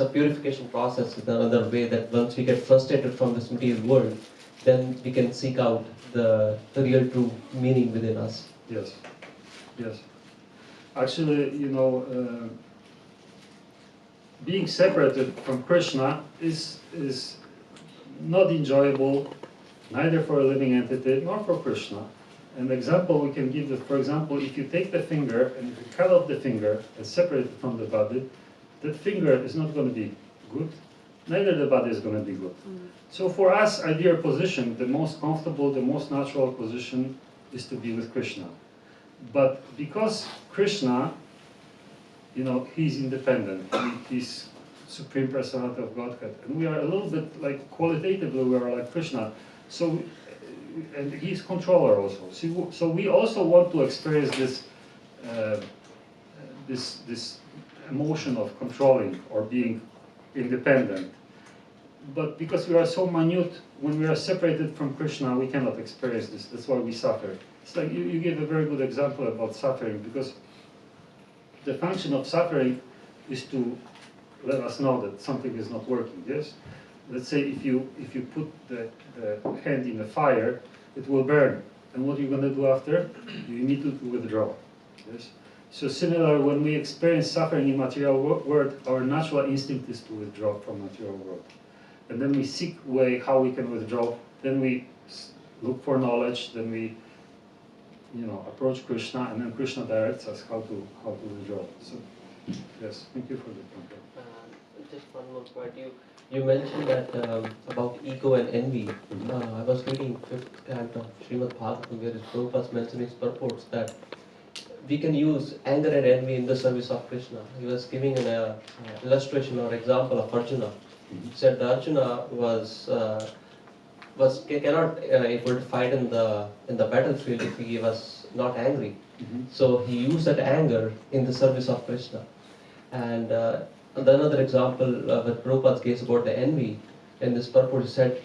purification process. It's another way that once we get frustrated from this material world, then we can seek out the real true meaning within us. Yes, yes. Actually, you know, being separated from Krishna is not enjoyable, neither for a living entity nor for Krishna. An example we can give is, for example, if you take the finger and if you cut off the finger and separate it from the body, that finger is not going to be good, neither the body is going to be good. So for us, ideal position, the most comfortable, the most natural position is to be with Krishna. But because Krishna, you know, he's independent, he's Supreme Personality of Godhead, and we are a little bit like, qualitatively, we are like Krishna. So, and he's controller also. So we also want to experience this, this emotion of controlling or being independent. But because we are so minute, when we are separated from Krishna, we cannot experience this. That's why we suffer. It's like you gave a very good example about suffering, because the function of suffering is to let us know that something is not working. Yes. Let's say if you put the hand in the fire, it will burn. And what are you going to do after? You need to withdraw. Yes. So similar, when we experience suffering in material world, our natural instinct is to withdraw from material world. And then we seek way how we can withdraw. Then we look for knowledge. Then we, you know, approach Krishna, and then Krishna directs us how to withdraw. So, yes, thank you for the comment. Just one more point. You mentioned that about ego and envy. I was reading 5th canto of Srimad Bhagavatam, where Prabhupada mentioned his purports that we can use anger and envy in the service of Krishna. He was giving an illustration or example of Arjuna. He said that Arjuna cannot able to fight in the battlefield if he was not angry. So he used that anger in the service of Krishna. And another example that Prabhupada gives about the envy, in this purport, he said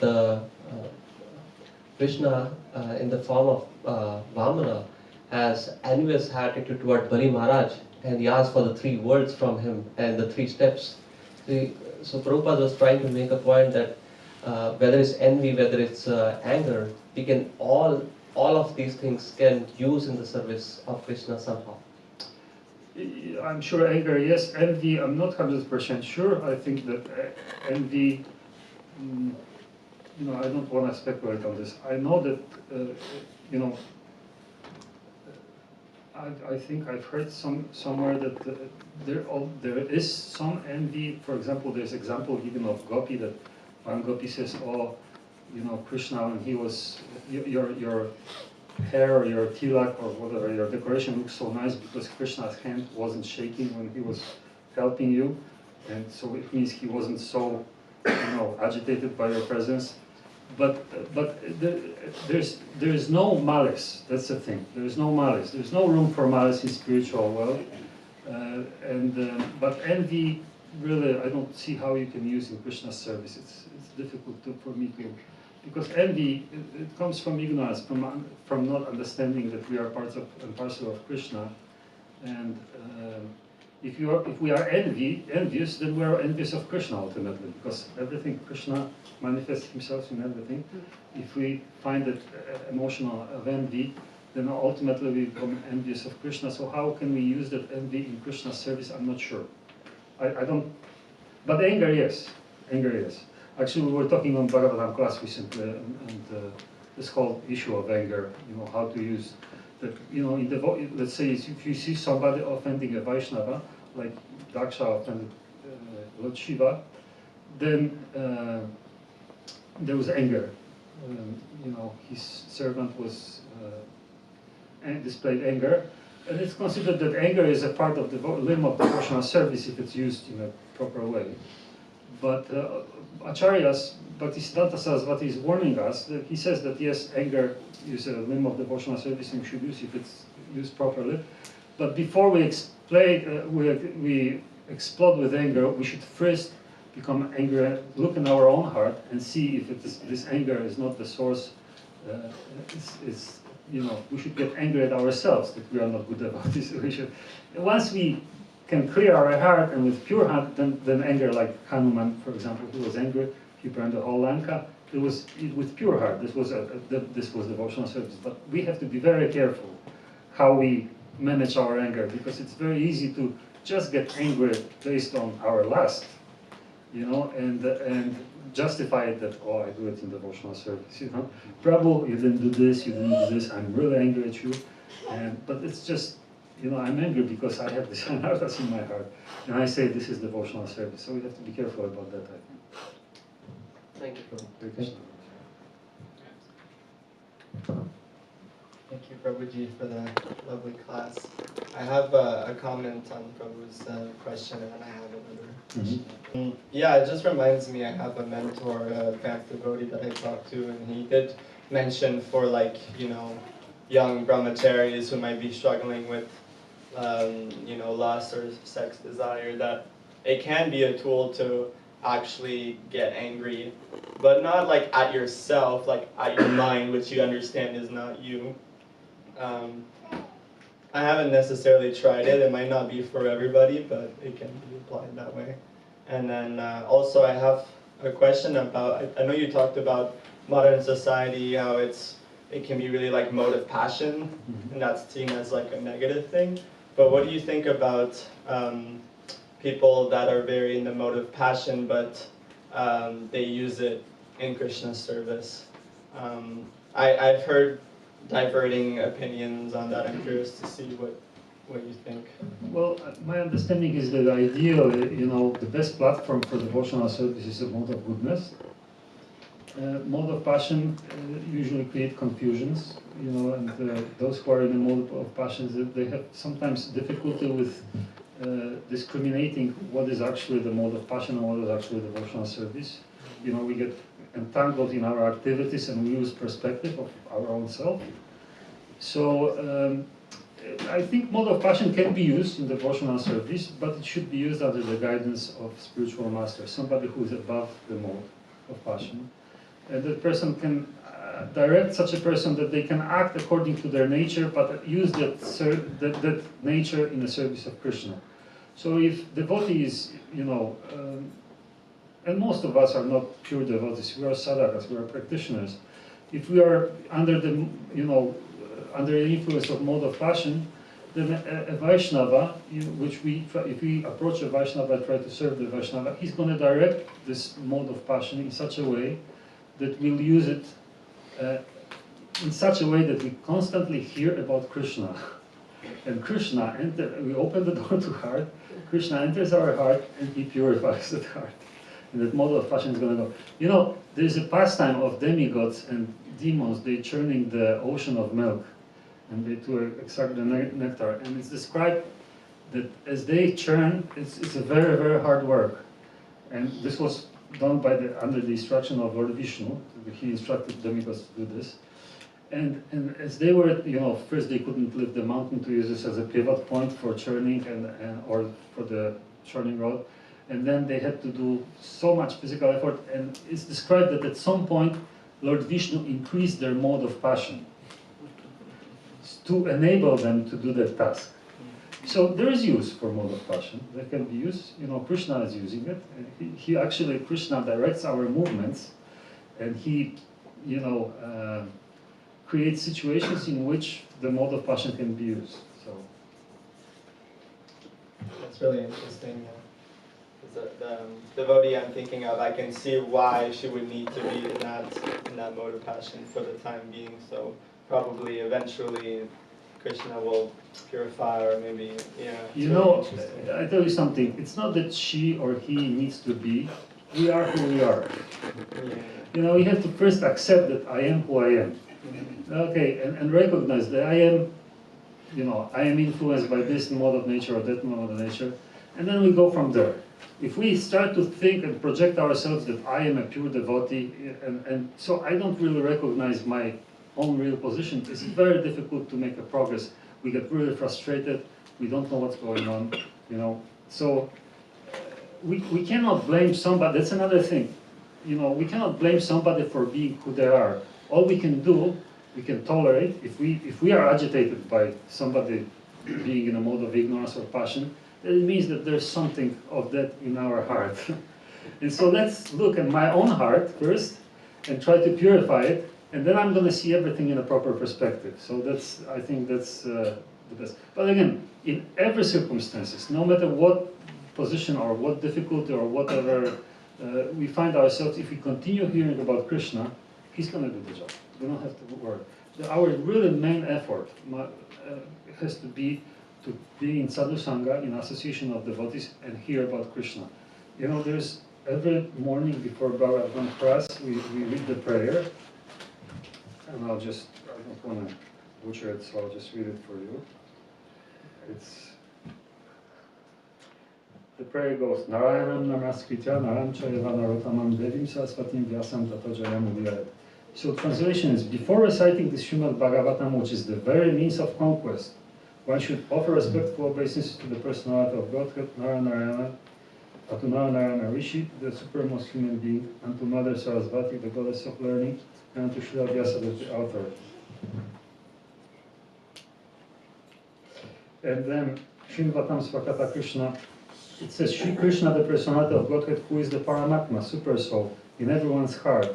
Krishna in the form of Vamana has envious attitude toward Bali Maharaj, and he asked for the 3 words from him and the 3 steps. So Prabhupada was trying to make a point that whether it's envy, whether it's anger, we can all of these things can use in the service of Krishna somehow. I'm sure anger, yes. Envy, I'm not 100% sure. I think that envy, you know, I don't want to speculate on this. I know that, you know, I think I've heard somewhere that there is some envy. For example, there's example given of Gopi, that one Gopi says, oh, you know, Krishna, when he was, your hair or your tilak or whatever, your decoration looks so nice because Krishna's hand wasn't shaking when he was helping you, and so it means he wasn't so, you know, agitated by your presence. But there is no malice. That's the thing. There is no malice. There is no room for malice in spiritual world. But envy, really, I don't see how you can use in Krishna's service. It's difficult for me to, because envy it comes from ignorance, from not understanding that we are parts of and parcel of Krishna. And if we are envious, then we are envious of Krishna ultimately, because everything Krishna manifests himself in everything. If we find that emotional of envy, then ultimately we become envious of Krishna. So how can we use that envy in Krishna's service? I'm not sure. I don't. But anger, yes. Anger, yes. Actually, we were talking on Bhagavatam class recently, and this whole issue of anger. You know, how to use that. You know, in the let's say if you see somebody offending a Vaishnava, like Daksha offended Lord Shiva, then there was anger. You know, his servant was displayed anger, and it's considered that anger is a part of the limb of devotional service if it's used in a proper way. But acharyas, Bhaktisiddhanta Saraswati is warning us. That he says that yes, anger is a limb of devotional service and we should use if it's used properly. But before we we explode with anger, we should first become angry, look in our own heart and see if this anger is not the source. We should get angry at ourselves that we are not good about this situation. Once we can clear our heart and with pure heart, then anger, like Hanuman, for example, who was angry, he burned the whole Lanka. It was with pure heart. This was devotional service. But we have to be very careful how we manage our anger, because it's very easy to just get angry based on our lust, and justify it that, oh, I do it in devotional service, Prabhu, you didn't do this, you didn't do this, I'm really angry at you. But it's just, I'm angry because I have this Anarthas in my heart. And I say this is devotional service. So we have to be careful about that, I think. Thank you, Prabhu. Thank you, Prabhuji, for the lovely class. I have a comment on Prabhu's question, and then I have another question. Yeah, it just reminds me, I have a mentor, a Vamp devotee that I talked to, and he did mention for young brahmacharis who might be struggling with lust or sex desire, that it can be a tool to actually get angry, but not like at yourself, like at your mind, which you understand is not you. I haven't necessarily tried it. It might not be for everybody, but it can be applied that way. And then also I have a question about, I know you talked about modern society, how it can be really like mode of passion, and that's seen as like a negative thing. But what do you think about people that are very in the mode of passion, but they use it in Krishna's service? I've heard diverting opinions on that. I'm curious to see what you think. Well, my understanding is that the ideal, the best platform for devotional service is a mode of goodness. Mode of passion usually create confusions, and those who are in the mode of passion, they have sometimes difficulty with discriminating what is actually the mode of passion and what is actually devotional service. We get entangled in our activities and we lose perspective of our own self. So I think mode of passion can be used in devotional service, but it should be used under the guidance of spiritual master, somebody who is above the mode of passion. And that person can direct such a person that they can act according to their nature, but use that nature in the service of Krishna. So if devotee is, and most of us are not pure devotees, we are sadhakas, we are practitioners. If we are under the, under the influence of mode of passion, then a Vaishnava, if we approach a Vaishnava, try to serve the Vaishnava, he's going to direct this mode of passion in such a way that we'll use it in such a way that we constantly hear about Krishna. And Krishna, we open the door to heart, Krishna enters our heart and he purifies that heart. And that mode of passion is going to go. There's a pastime of demigods and demons, they churning the ocean of milk and they to extract the nectar. And it's described that as they churn, it's a very, very hard work. And this was done under the instruction of Lord Vishnu. He instructed demigods to do this. And as they were, first they couldn't lift the mountain to use this as a pivot point for churning or for the churning rod. And then they had to do so much physical effort. And it's described that at some point, Lord Vishnu increased their mode of passion to enable them to do that task. So there is use for mode of passion. That can be used. Krishna is using it. And he actually, Krishna directs our movements, and he, creates situations in which the mode of passion can be used. So that's really interesting. The devotee I'm thinking of, I can see why she would need to be in that mode of passion for the time being. So probably eventually Krishna will purify, or maybe, I tell you something. It's not that she or he needs to be. We are who we are. Yeah. We have to first accept that I am who I am. Okay, and recognize that I am, I am influenced by this mode of nature or that mode of nature, and then we go from there. if we start to think and project ourselves that I am a pure devotee, and so I don't really recognize my own real position, it's very difficult to make a progress. We get really frustrated, we don't know what's going on, you know. So we cannot blame somebody, that's another thing. You know, we cannot blame somebody for being who they are. All we can do, we can tolerate, if we are agitated by somebody being in a mode of ignorance or passion, it means that there's something of that in our heart. And so let's look at my own heart first and try to purify it, and then I'm going to see everything in a proper perspective. So I think that's the best. But again, in every circumstances, no matter what position or what difficulty or whatever we find ourselves, if we continue hearing about Krishna, he's going to do the job. We don't have to worry. Our really main effort has to be to be in sadhu sangha, in association of devotees, and hear about Krishna. You know, there's every morning before Bhagavatam class, we read the prayer, and I don't want to butcher it, so I'll just read it for you. The prayer goes, Narayanam namaskritya naram chayeva narottamam devim saraswatim vyasam tato jayam udiyayat. So translation is, before reciting the Srimad Bhagavatam, which is the very means of conquest, one should offer respectful obeisance to the personality of Godhead, Narayana, to Narayana Rishi, the supremest human being, and to Mother Sarasvati, the goddess of learning, and to Srila Vyasadeva, the author. And then Srimvatam Svakata Krishna, it says, Shri Krishna, the personality of Godhead, who is the Paramatma, super soul, in everyone's heart,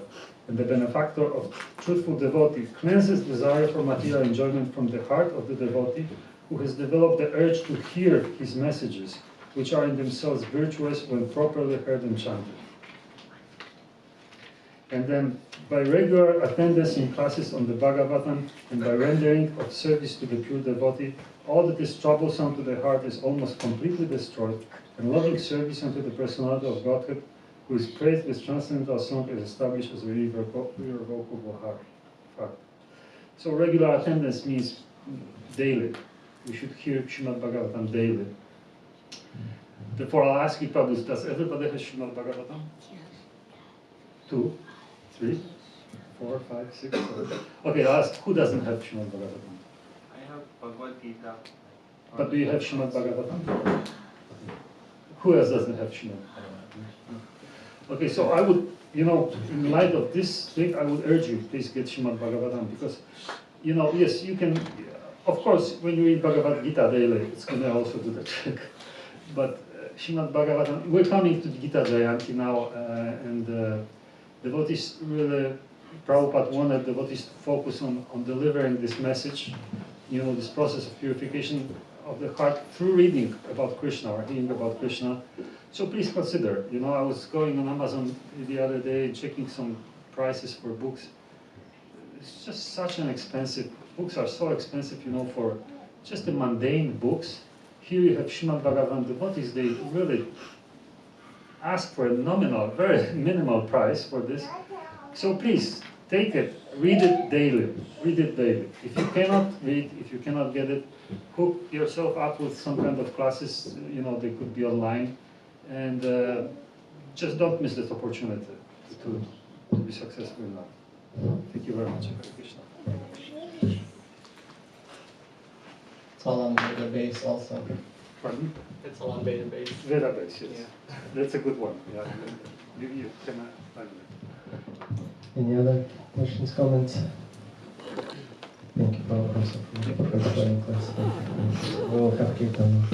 and the benefactor of truthful devotee, cleanses desire for material enjoyment from the heart of the devotee, who has developed the urge to hear his messages, which are in themselves virtuous when properly heard and chanted. And then, by regular attendance in classes on the Bhagavatam, and by rendering of service to the pure devotee, all that is troublesome to the heart is almost completely destroyed, and loving service unto the personality of Godhead, who is praised with transcendental song, is established as a irrevocable fact. So regular attendance means daily. We should hear Srimad Bhagavatam daily. Therefore, I'll ask you, Prabhu, does everybody have Srimad Bhagavatam? 2, 3, 4, 5, 6, 7. Okay, I'll ask, who doesn't have Srimad Bhagavatam? I have Bhagavad Gita. But do you have Srimad Bhagavatam? Who else doesn't have Srimad? Okay, so I would, you know, in light of this thing, I would urge you, please get Srimad Bhagavatam, because, you know, yes, you can, of course, when you read Bhagavad Gita daily, it's going to also do the trick. But Srimad Bhagavatam, we're coming to Gita Jayanti now, and devotees really, Prabhupada wanted devotees to focus on delivering this message, you know, this process of purification of the heart through reading about Krishna or hearing about Krishna. So please consider, you know, I was going on Amazon the other day checking some prices for books. It's just such an expensive, books are so expensive, you know, for just the mundane books. Here you have Srimad Bhagavatam devotees, they really ask for a nominal, very minimal price for this. So please, take it, read it daily, read it daily. If you cannot read, if you cannot get it, hook yourself up with some kind of classes, you know, they could be online. And just don't miss this opportunity to be successful in life. Thank you very much. Hare Krishna. It's all on Veda base also. Pardon? It's all on Veda base. Veda base, yes. Yeah. That's a good one. Yeah. You can find it. Any other questions, comments? Thank you, Paramahamsa, for explaining class. We will have Kirtan.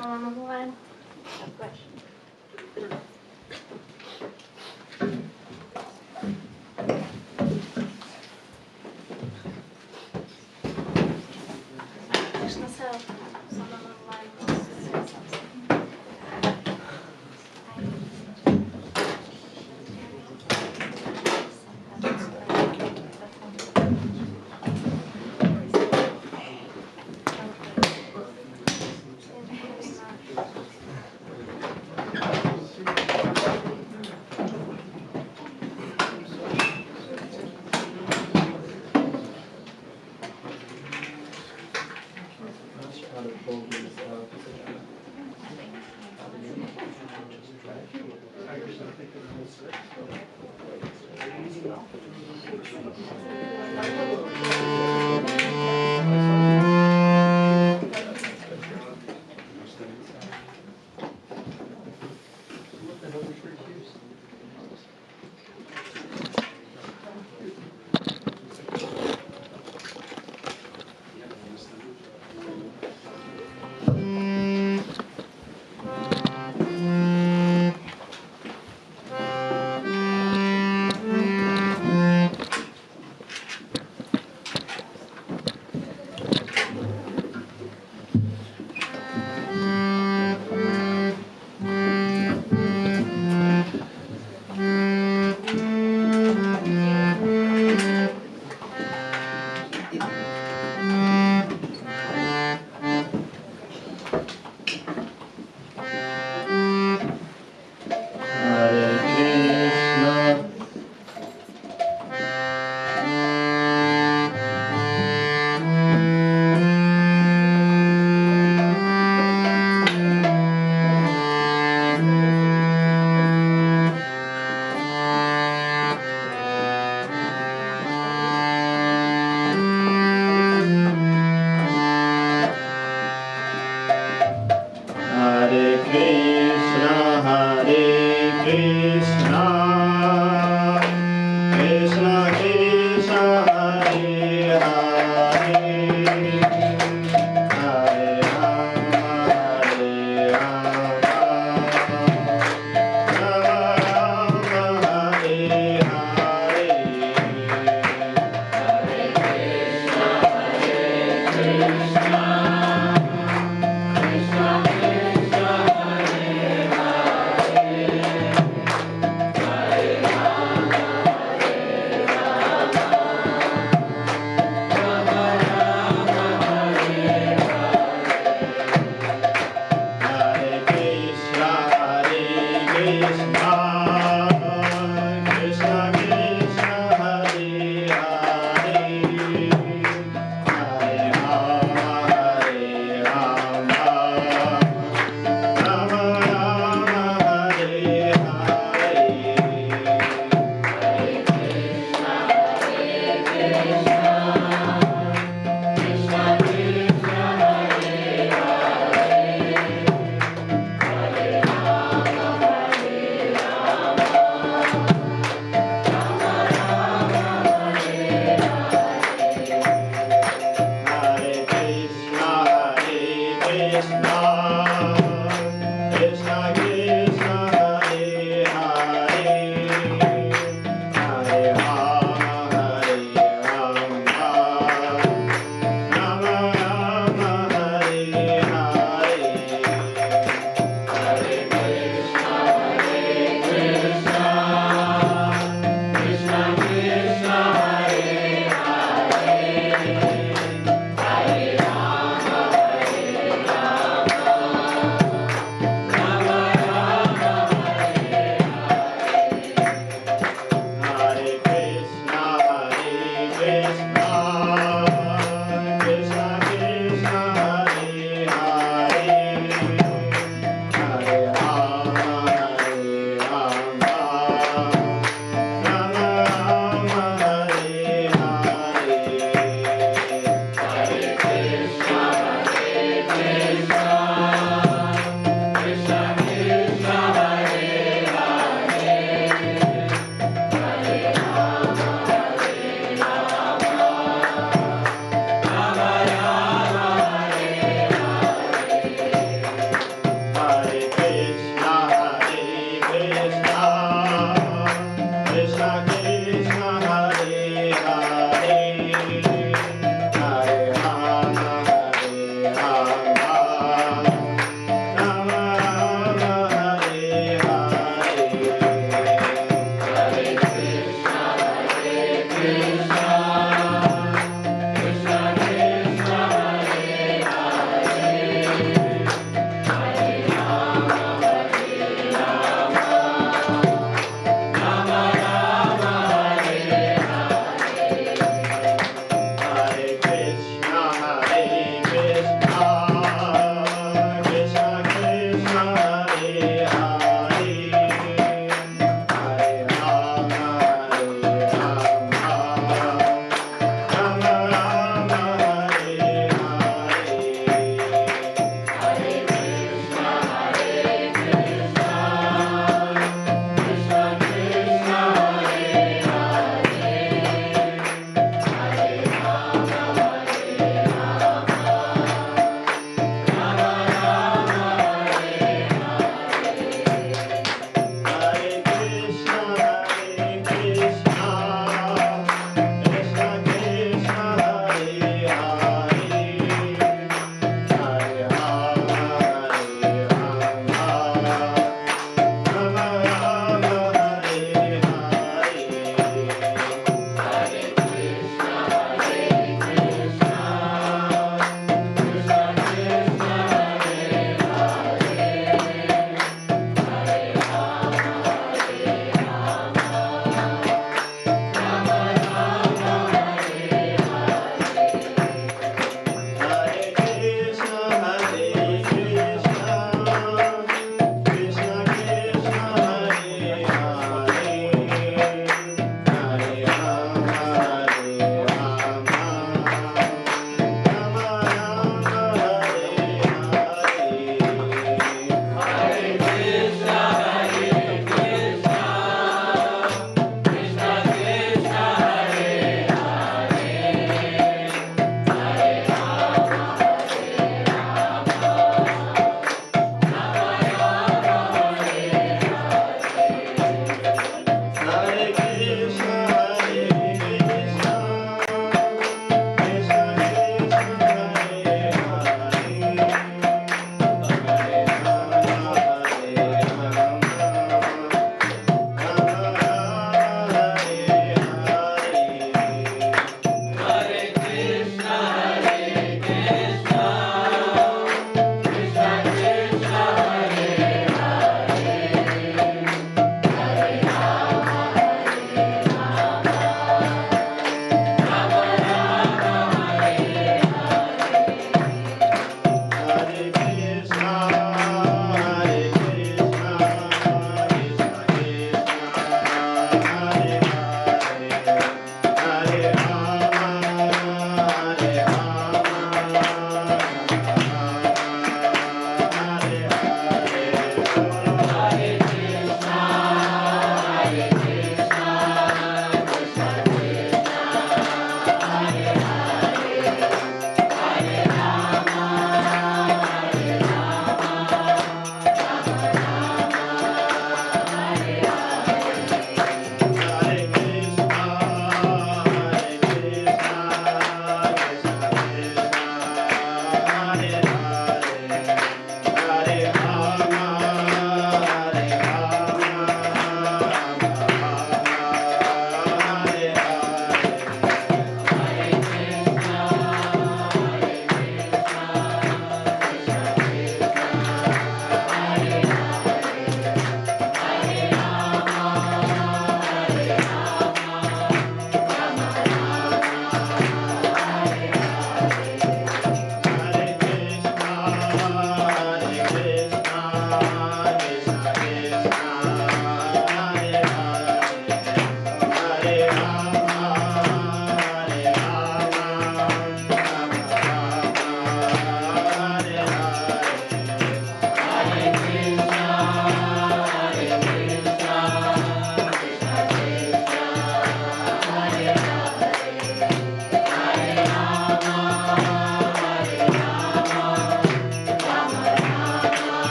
Number one, a question. Krishna-seva, someone online wants to say something.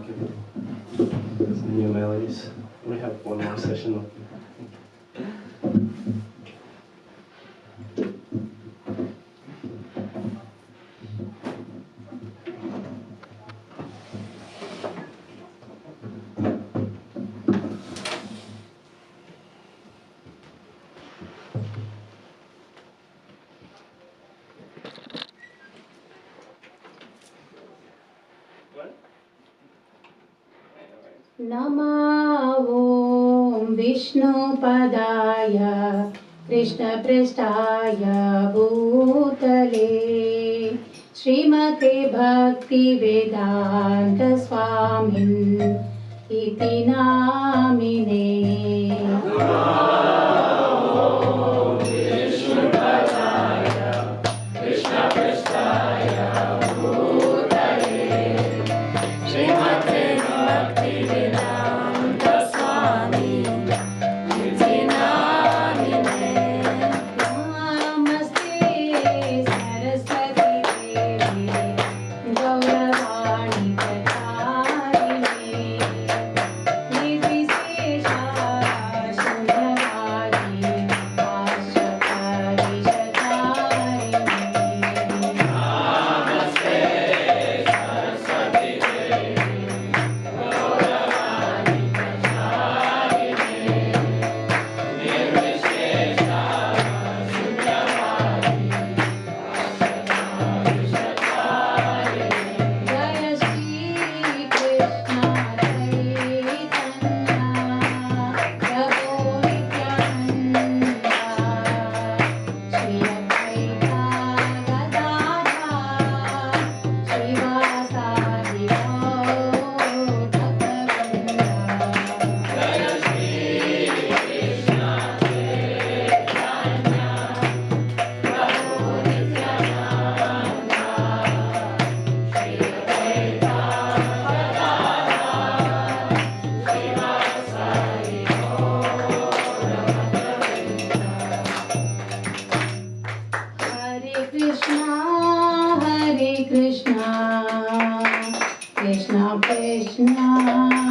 Thank you. Some new melodies. We have one more session. नमो विष्णुपदाय कृष्णपृष्ठाय भूतले श्रीमते भक्तिवेदान्तस्वामिन् इति नामिने Rama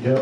Jaya